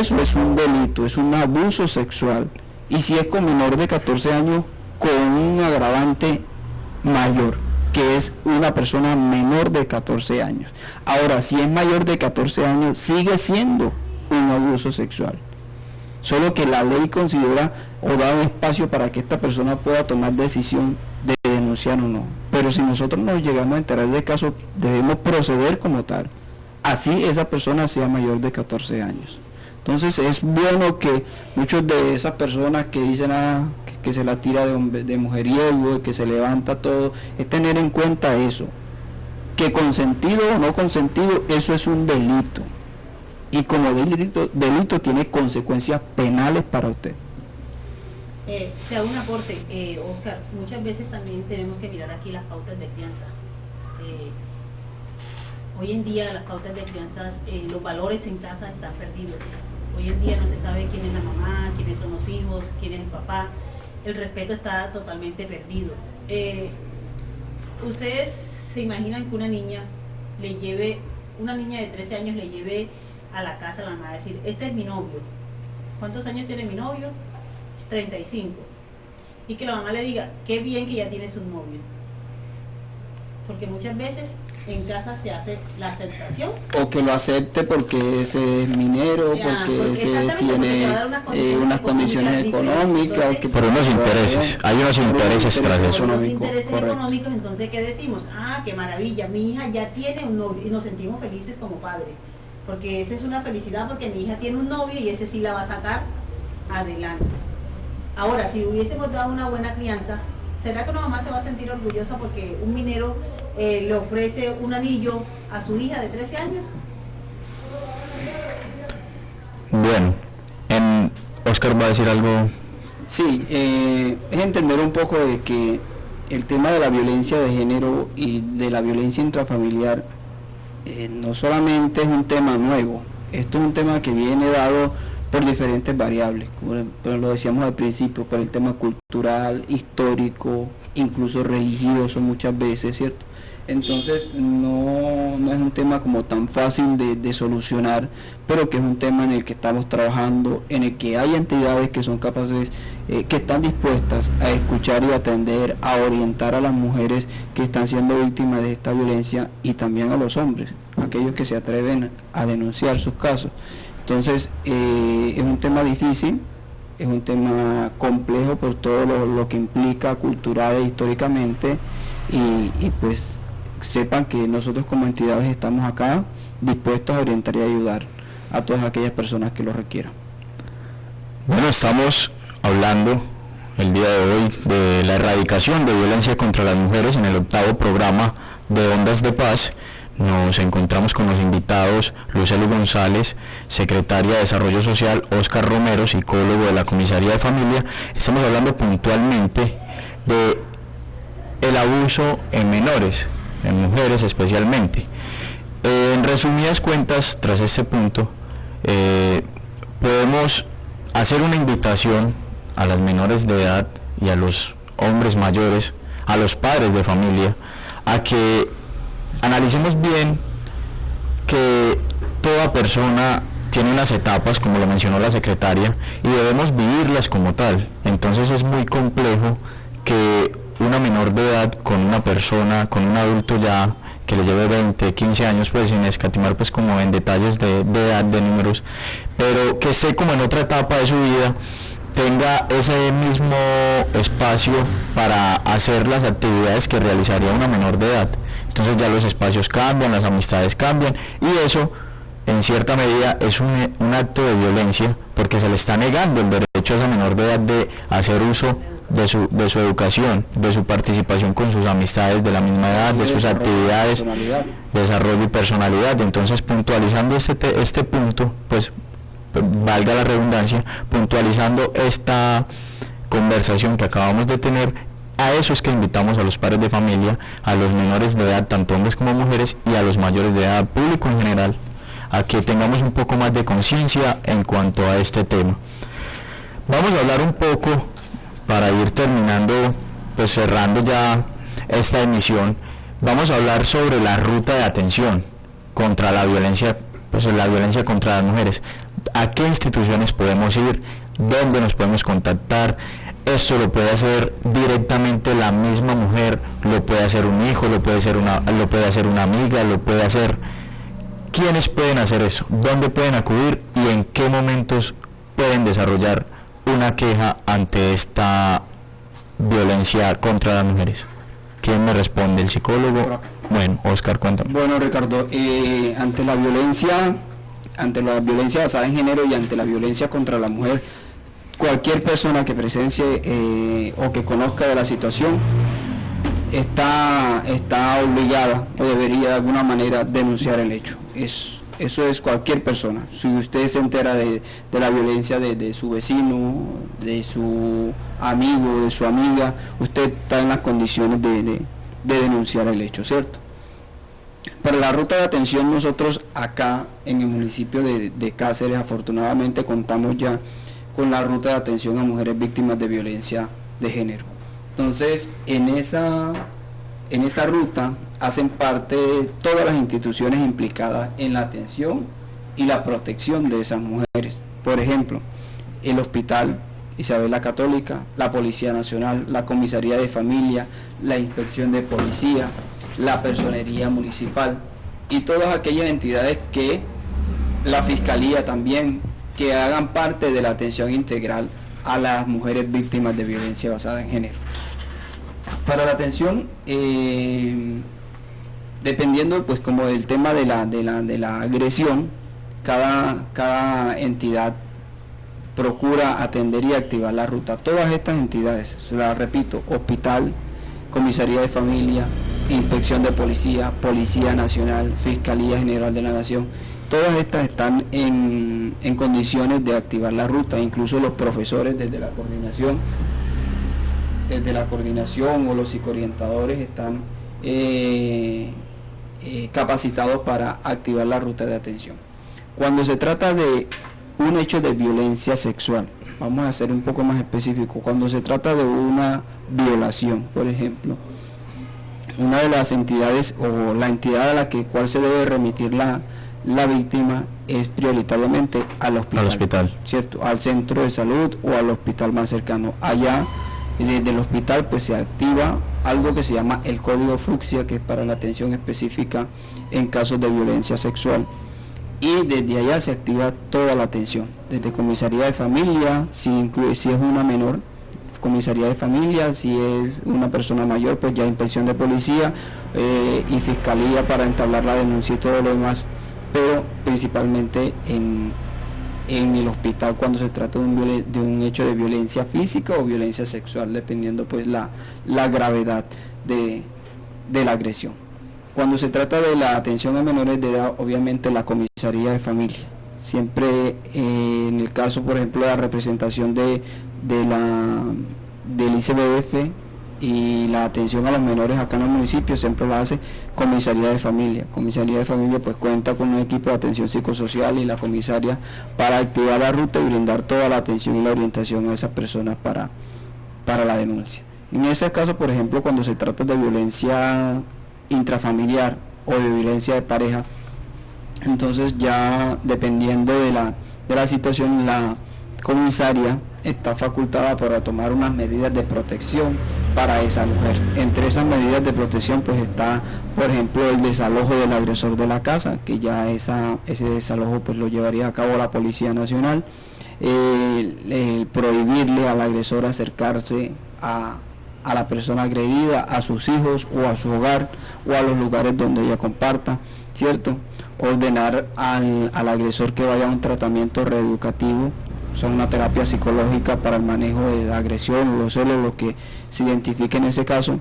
eso es un delito, es un abuso sexual. Y si es con menor de 14 años, con un agravante mayor, que es una persona menor de 14 años. Ahora, si es mayor de 14 años, sigue siendo un abuso sexual. Solo que la ley considera o da un espacio para que esta persona pueda tomar decisión de denunciar o no. Pero si nosotros nos llegamos a enterar del caso, debemos proceder como tal, así esa persona sea mayor de 14 años. Entonces es bueno que muchos de esas personas que dicen que se la tira de mujeriego, que se levanta todo, es tener en cuenta eso, que consentido o no consentido, eso es un delito. Y como delito tiene consecuencias penales para usted. Te hago un aporte, Oscar. Muchas veces también tenemos que mirar aquí las pautas de crianza. Hoy en día las pautas de crianza, los valores en casa están perdidos. Hoy en día no se sabe quién es la mamá, quiénes son los hijos, quién es el papá. El respeto está totalmente perdido. ¿Ustedes se imaginan que una niña de 13 años le lleve a la casa a la mamá a decir, este es mi novio? ¿Cuántos años tiene mi novio? 35. Y que la mamá le diga, qué bien que ya tienes un novio. Porque muchas veces en casa se hace la aceptación. O que lo acepte porque ese es minero, porque ese tiene unas condiciones económicas. Por unos intereses, hay unos intereses tras eso. Por los intereses económicos, entonces, ¿qué decimos? Ah, qué maravilla, mi hija ya tiene un novio, y nos sentimos felices como padres. Porque esa es una felicidad, porque mi hija tiene un novio y ese sí la va a sacar adelante. Ahora, si hubiésemos dado una buena crianza, ¿será que una mamá se va a sentir orgullosa porque un minero le ofrece un anillo a su hija de 13 años? Bueno, Oscar va a decir algo. Sí, es entender un poco de que el tema de la violencia de género y de la violencia intrafamiliar no solamente es un tema nuevo, esto es un tema que viene dado por diferentes variables, como lo decíamos al principio, por el tema cultural, histórico, incluso religioso muchas veces, ¿cierto? Entonces no es un tema como tan fácil de solucionar, pero que es un tema en el que estamos trabajando, en el que hay entidades que son capaces, que están dispuestas a escuchar y atender, a orientar a las mujeres que están siendo víctimas de esta violencia, y también a los hombres, aquellos que se atreven a denunciar sus casos. Entonces es un tema difícil, es un tema complejo por todo lo que implica cultural e históricamente, y pues sepan que nosotros como entidades estamos acá dispuestos a orientar y ayudar a todas aquellas personas que lo requieran. Bueno, estamos hablando el día de hoy de la erradicación de violencia contra las mujeres en el 8º programa de Ondas de Paz. Nos encontramos con los invitados Lucely González, secretaria de Desarrollo Social, Oscar Romero, psicólogo de la Comisaría de Familia. Estamos hablando puntualmente de el abuso en menores, en mujeres especialmente. En resumidas cuentas, tras este punto, podemos hacer una invitación a las menores de edad y a los hombres mayores, a los padres de familia, a que analicemos bien que toda persona tiene unas etapas, como lo mencionó la secretaria, y debemos vivirlas como tal. Entonces es muy complejo que una menor de edad con una persona, con un adulto ya que le lleve 20, 15 años, pues sin escatimar pues como en detalles de edad, de números, pero que esté como en otra etapa de su vida, tenga ese mismo espacio para hacer las actividades que realizaría una menor de edad. Entonces ya los espacios cambian, las amistades cambian, y eso en cierta medida es un acto de violencia, porque se le está negando el derecho a esa menor de edad de hacer uso de su educación, de su participación con sus amistades de la misma edad, de sus actividades, desarrollo y personalidad. Entonces, puntualizando este punto, pues valga la redundancia, puntualizando esta conversación que acabamos de tener, a eso es que invitamos a los padres de familia, a los menores de edad, tanto hombres como mujeres, y a los mayores de edad, público en general, a que tengamos un poco más de conciencia en cuanto a este tema. Vamos a hablar un poco, para ir terminando, pues cerrando ya esta emisión, vamos a hablar sobre la ruta de atención. contra la violencia, pues la violencia contra las mujeres. ¿A qué instituciones podemos ir? ¿Dónde nos podemos contactar? Esto lo puede hacer directamente la misma mujer, lo puede hacer un hijo, lo puede hacer una amiga, lo puede hacer. ¿Quiénes pueden hacer eso? ¿Dónde pueden acudir y en qué momentos pueden desarrollar una queja ante esta violencia contra las mujeres? ¿Quién me responde? ¿El psicólogo? Bueno, Oscar, cuéntame. Bueno, Ricardo, ante la violencia basada en género y ante la violencia contra la mujer, cualquier persona que presencie o que conozca de la situación está obligada o debería de alguna manera denunciar el hecho. Eso es cualquier persona. Si usted se entera de la violencia de su vecino, de su amigo, de su amiga, usted está en las condiciones de denunciar el hecho, ¿cierto? Para la ruta de atención, nosotros acá en el municipio de Cáceres afortunadamente contamos ya con la ruta de atención a mujeres víctimas de violencia de género. Entonces, en esa ruta hacen parte todas las instituciones implicadas en la atención y la protección de esas mujeres. Por ejemplo, el Hospital Isabel la Católica, la Policía Nacional, la Comisaría de Familia, la Inspección de Policía, la Personería Municipal y todas aquellas entidades que la Fiscalía también, que hagan parte de la atención integral a las mujeres víctimas de violencia basada en género. Para la atención, dependiendo pues como del tema de la agresión, cada entidad procura atender y activar la ruta. Todas estas entidades, se las repito, Hospital, Comisaría de Familia, Inspección de Policía, Policía Nacional, Fiscalía General de la Nación, todas estas están en condiciones de activar la ruta. Incluso los profesores desde la coordinación o los psicoorientadores están capacitados para activar la ruta de atención. Cuando se trata de un hecho de violencia sexual, vamos a ser un poco más específico, cuando se trata de una violación, por ejemplo, una de las entidades o la entidad a la cual se debe remitir la víctima es prioritariamente al hospital, ¿cierto? Al centro de salud o al hospital más cercano. Allá, desde el hospital, pues se activa algo que se llama el código Fucsia, que es para la atención específica en casos de violencia sexual. Y desde allá se activa toda la atención, desde comisaría de familia, si es una menor, comisaría de familia, si es una persona mayor, pues ya inspección de policía y fiscalía para entablar la denuncia y todo lo demás, pero principalmente en el hospital cuando se trata de un hecho de violencia física o violencia sexual, dependiendo pues la gravedad de la agresión. Cuando se trata de la atención a menores de edad, obviamente la comisaría de familia. Siempre en el caso, por ejemplo, de la representación del ICBF y la atención a los menores acá en el municipio, siempre la hace comisaría de familia. Comisaría de familia pues cuenta con un equipo de atención psicosocial y la comisaria para activar la ruta y brindar toda la atención y la orientación a esas personas para la denuncia. En ese caso, por ejemplo, cuando se trata de violencia intrafamiliar o de violencia de pareja, entonces ya dependiendo de la situación, la comisaria está facultada para tomar unas medidas de protección para esa mujer. Entre esas medidas de protección pues está, por ejemplo, el desalojo del agresor de la casa, que ya ese desalojo pues lo llevaría a cabo la Policía Nacional, el prohibirle al agresor acercarse a la persona agredida, a sus hijos o a su hogar o a los lugares donde ella comparta, ¿cierto? Ordenar al agresor que vaya a un tratamiento reeducativo, o sea, una terapia psicológica para el manejo de la agresión o los celos, lo que se identifique en ese caso.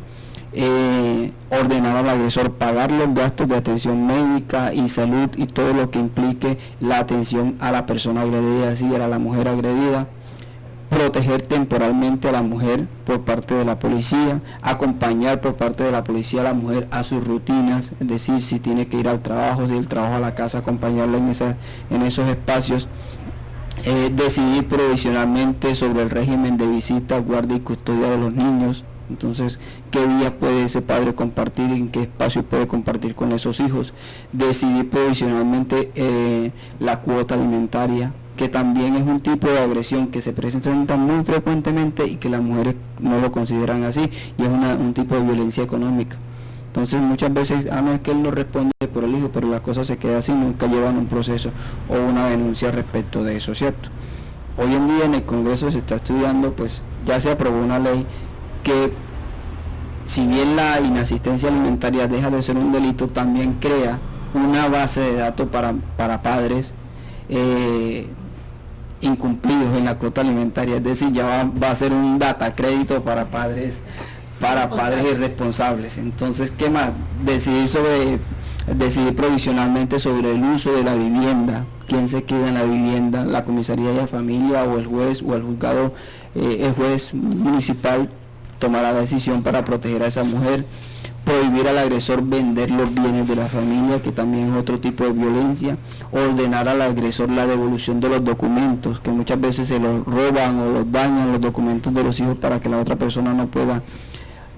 Ordenar al agresor pagar los gastos de atención médica y salud y todo lo que implique la atención a la persona agredida, si era la mujer agredida. Proteger temporalmente a la mujer por parte de la policía, acompañar por parte de la policía a la mujer a sus rutinas, es decir, si tiene que ir al trabajo, si el trabajo a la casa, acompañarla en esos espacios. Decidir provisionalmente sobre el régimen de visita, guardia y custodia de los niños, Entonces, ¿qué día puede ese padre compartir? ¿En qué espacio puede compartir con esos hijos? Decidir provisionalmente la cuota alimentaria, que también es un tipo de agresión que se presenta muy frecuentemente y que las mujeres no lo consideran así, y es un tipo de violencia económica. Entonces muchas veces, no es que él no responde por el hijo, pero la cosa se queda así, nunca llevan un proceso o una denuncia respecto de eso, ¿cierto? Hoy en día en el Congreso se está estudiando, pues ya se aprobó una ley que, si bien la inasistencia alimentaria deja de ser un delito, también crea una base de datos para padres incumplidos en la cuota alimentaria, es decir, ya va a ser un data crédito para padres irresponsables. Entonces, ¿qué más? Decidir provisionalmente sobre el uso de la vivienda, quién se queda en la vivienda, la comisaría de familia o el juez o el juzgado, el juez municipal tomará la decisión para proteger a esa mujer. Prohibir al agresor vender los bienes de la familia, que también es otro tipo de violencia. Ordenar al agresor la devolución de los documentos, que muchas veces se los roban o los dañan, los documentos de los hijos, para que la otra persona no pueda,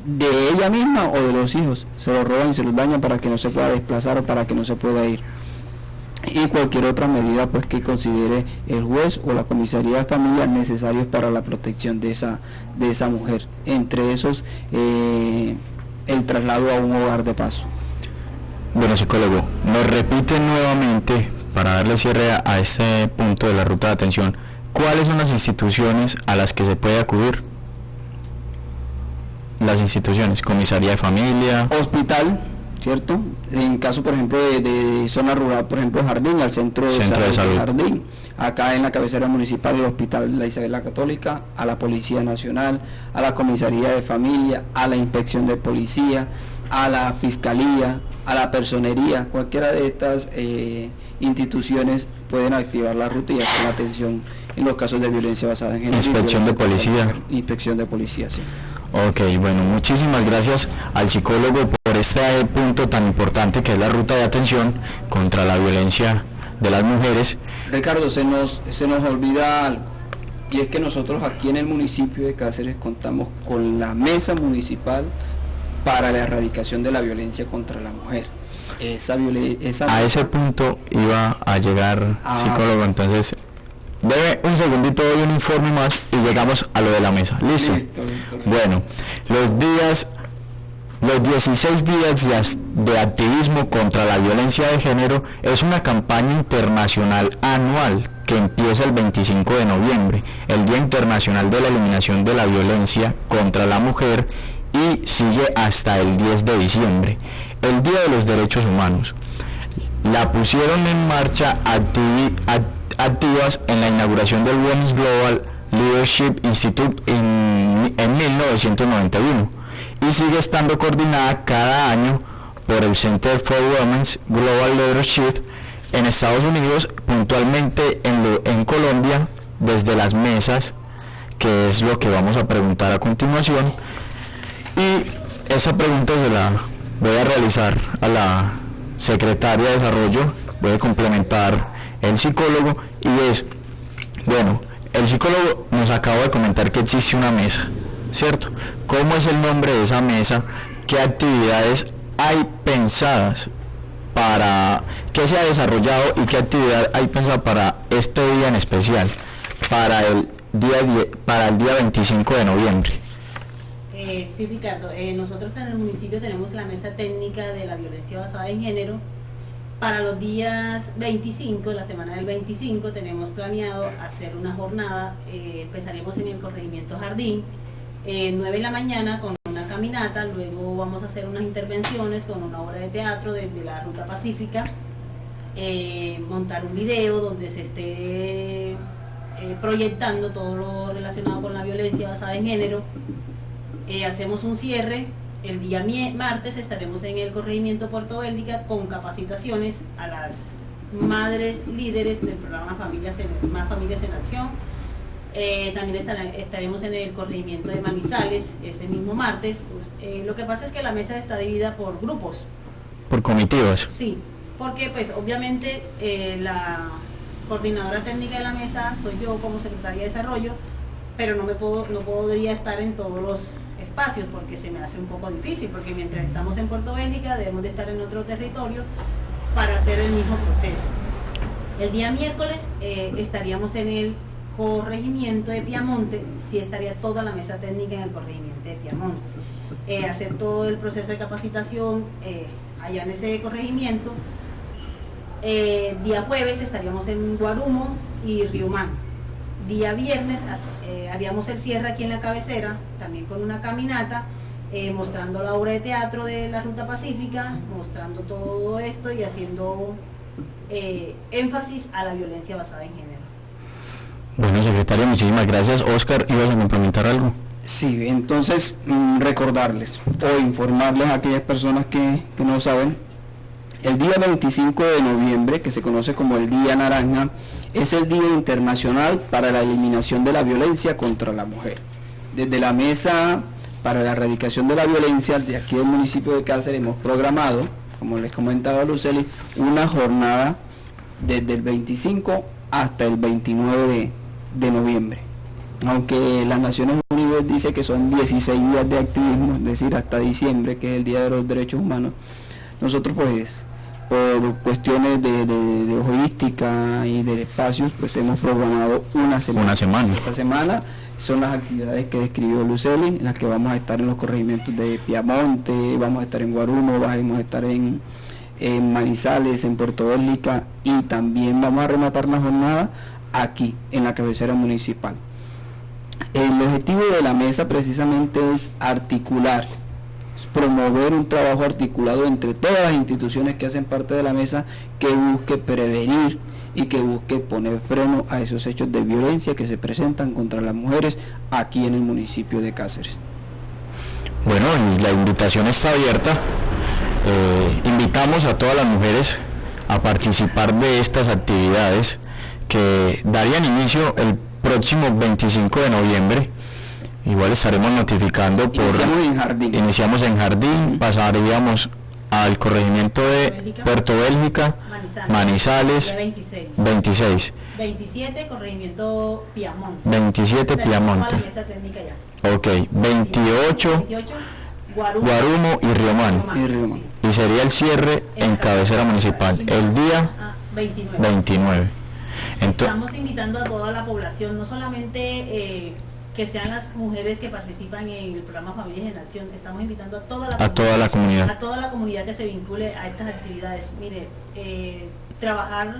de ella misma o de los hijos, se los roban y se los dañan para que no se pueda desplazar o para que no se pueda ir. Y cualquier otra medida pues que considere el juez o la comisaría de familia necesarios para la protección de esa mujer. Entre esos, el traslado a un hogar de paso. Bueno, psicólogo, nos repite nuevamente, para darle cierre a este punto de la ruta de atención, ¿cuáles son las instituciones a las que se puede acudir? Las instituciones, comisaría de familia, hospital, ¿cierto? En caso, por ejemplo, de zona rural, por ejemplo, Jardín, al centro de salud. Jardín. Acá en la cabecera municipal, el hospital La Isabel la Católica, a la Policía Nacional, a la comisaría de familia, a la inspección de policía, a la fiscalía, a la personería. Cualquiera de estas instituciones pueden activar la ruta y hacer la atención en los casos de violencia basada en género. Inspección de policía. Inspección de policía, sí. Ok, bueno, muchísimas gracias al psicólogo por este punto tan importante que es la ruta de atención contra la violencia de las mujeres. Ricardo, se nos olvida algo, y es que nosotros aquí en el municipio de Cáceres contamos con la mesa municipal para la erradicación de la violencia contra la mujer. A ese punto iba a llegar, psicólogo, entonces debe un segundito, doy un informe más y llegamos a lo de la mesa. ¿Listo? Listo. Bueno, los 16 días de activismo contra la violencia de género es una campaña internacional anual que empieza el 25 de noviembre, el Día Internacional de la Eliminación de la Violencia contra la Mujer, y sigue hasta el 10 de diciembre, el Día de los Derechos Humanos. La pusieron en marcha activas en la inauguración del Women's Global Leadership Institute en 1991 y sigue estando coordinada cada año por el Center for Women's Global Leadership en Estados Unidos, puntualmente en Colombia, desde las mesas, que es lo que vamos a preguntar a continuación. Y esa pregunta se la voy a realizar a la secretaria de Desarrollo, voy a complementar el psicólogo, y es, bueno, el psicólogo nos acaba de comentar que existe una mesa, ¿cierto? ¿Cómo es el nombre de esa mesa? ¿Qué actividades hay pensadas para que se ha desarrollado y qué actividad hay pensada para este día en especial, para el día 25 de noviembre? Sí, Ricardo, nosotros en el municipio tenemos la mesa técnica de la violencia basada en género. Para los días 25, la semana del 25, tenemos planeado hacer una jornada, empezaremos en el corregimiento Jardín, 9 de la mañana con una caminata, luego vamos a hacer unas intervenciones con una obra de teatro desde la Ruta Pacífica, montar un video donde se esté proyectando todo lo relacionado con la violencia basada en género. Hacemos un cierre. El día martes estaremos en el corregimiento Puerto Bélgica con capacitaciones a las madres líderes del programa Más Familias en Acción. También estaremos en el corregimiento de Manizales ese mismo martes. Lo que pasa es que la mesa está dividida por grupos. ¿Por comitivas? Sí, porque pues obviamente la coordinadora técnica de la mesa soy yo como secretaria de Desarrollo, pero no podría estar en todos espacios, porque se me hace un poco difícil, porque mientras estamos en Puerto Bélgica debemos de estar en otro territorio para hacer el mismo proceso. El día miércoles estaríamos en el corregimiento de Piamonte, sí estaría toda la mesa técnica en el corregimiento de Piamonte, hacer todo el proceso de capacitación allá en ese corregimiento. Día jueves estaríamos en Guarumo y Riumán. Día viernes haríamos el cierre aquí en la cabecera, también con una caminata, mostrando la obra de teatro de la Ruta Pacífica, mostrando todo esto y haciendo énfasis a la violencia basada en género. Bueno, secretario, muchísimas gracias. Oscar, ¿ibas a complementar algo? Sí, entonces recordarles o informarles a aquellas personas que no saben, el día 25 de noviembre, que se conoce como el Día Naranja, es el Día Internacional para la Eliminación de la Violencia contra la Mujer. Desde la Mesa para la Erradicación de la Violencia de aquí del municipio de Cáceres hemos programado, como les comentaba Lucely, una jornada desde el 25 hasta el 29 de noviembre. Aunque las Naciones Unidas dice que son 16 días de activismo, es decir, hasta diciembre, que es el Día de los Derechos Humanos, nosotros pues por cuestiones de logística y de espacios, pues hemos programado una semana. Esa semana son las actividades que describió Lucely, en las que vamos a estar en los corregimientos de Piamonte, vamos a estar en Guarumo, vamos a estar en Manizales, en Puerto Bélgica, y también vamos a rematar la jornada aquí, en la cabecera municipal. El objetivo de la mesa precisamente es articular, promover un trabajo articulado entre todas las instituciones que hacen parte de la mesa, que busque prevenir y que busque poner freno a esos hechos de violencia que se presentan contra las mujeres aquí en el municipio de Cáceres. Bueno, y la invitación está abierta. Invitamos a todas las mujeres a participar de estas actividades que darían inicio el próximo 25 de noviembre. Igual estaremos notificando iniciamos en Jardín, pasaríamos al corregimiento de Puerto Bélgica, Manizales 26. 27 corregimiento Piamonte. 27 Piamonte. Ok, 28 Guarumo y Riomán. Y sería el cierre en cabecera municipal el día 29. Estamos invitando a toda la población, no solamente que sean las mujeres que participan en el programa Familias en Acción, estamos invitando a toda la comunidad que se vincule a estas actividades. Mire, trabajar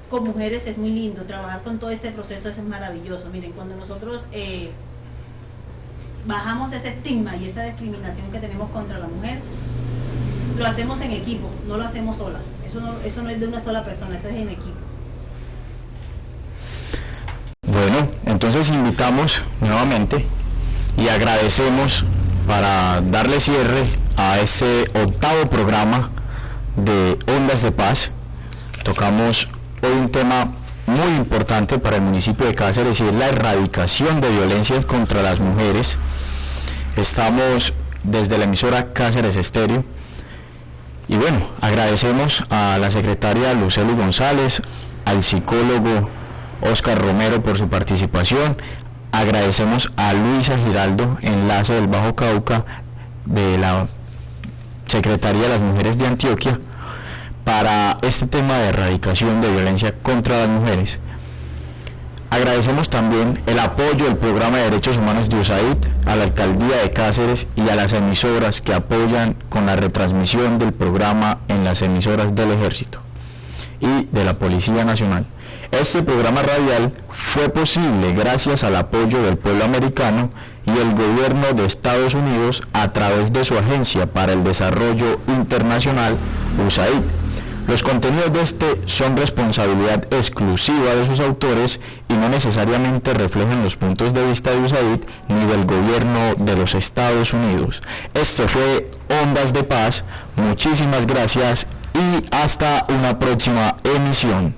con mujeres es muy lindo, trabajar con todo este proceso es maravilloso. Miren, cuando nosotros bajamos ese estigma y esa discriminación que tenemos contra la mujer, lo hacemos en equipo, no lo hacemos sola. Eso no es de una sola persona, eso es en equipo. Bueno, entonces invitamos nuevamente y agradecemos para darle cierre a este 8º programa de Ondas de Paz. Tocamos hoy un tema muy importante para el municipio de Cáceres y es la erradicación de violencias contra las mujeres. Estamos desde la emisora Cáceres Estéreo y bueno, agradecemos a la secretaria Lucely González, al psicólogo Oscar Romero por su participación. Agradecemos a Luisa Giraldo, enlace del Bajo Cauca de la Secretaría de las Mujeres de Antioquia, para este tema de erradicación de violencia contra las mujeres. Agradecemos también el apoyo del Programa de Derechos Humanos de USAID, a la Alcaldía de Cáceres y a las emisoras que apoyan con la retransmisión del programa en las emisoras del Ejército y de la Policía Nacional. Este programa radial fue posible gracias al apoyo del pueblo americano y el gobierno de Estados Unidos a través de su Agencia para el Desarrollo Internacional, USAID. Los contenidos de este son responsabilidad exclusiva de sus autores y no necesariamente reflejan los puntos de vista de USAID ni del gobierno de los Estados Unidos. Esto fue Ondas de Paz. Muchísimas gracias y hasta una próxima emisión.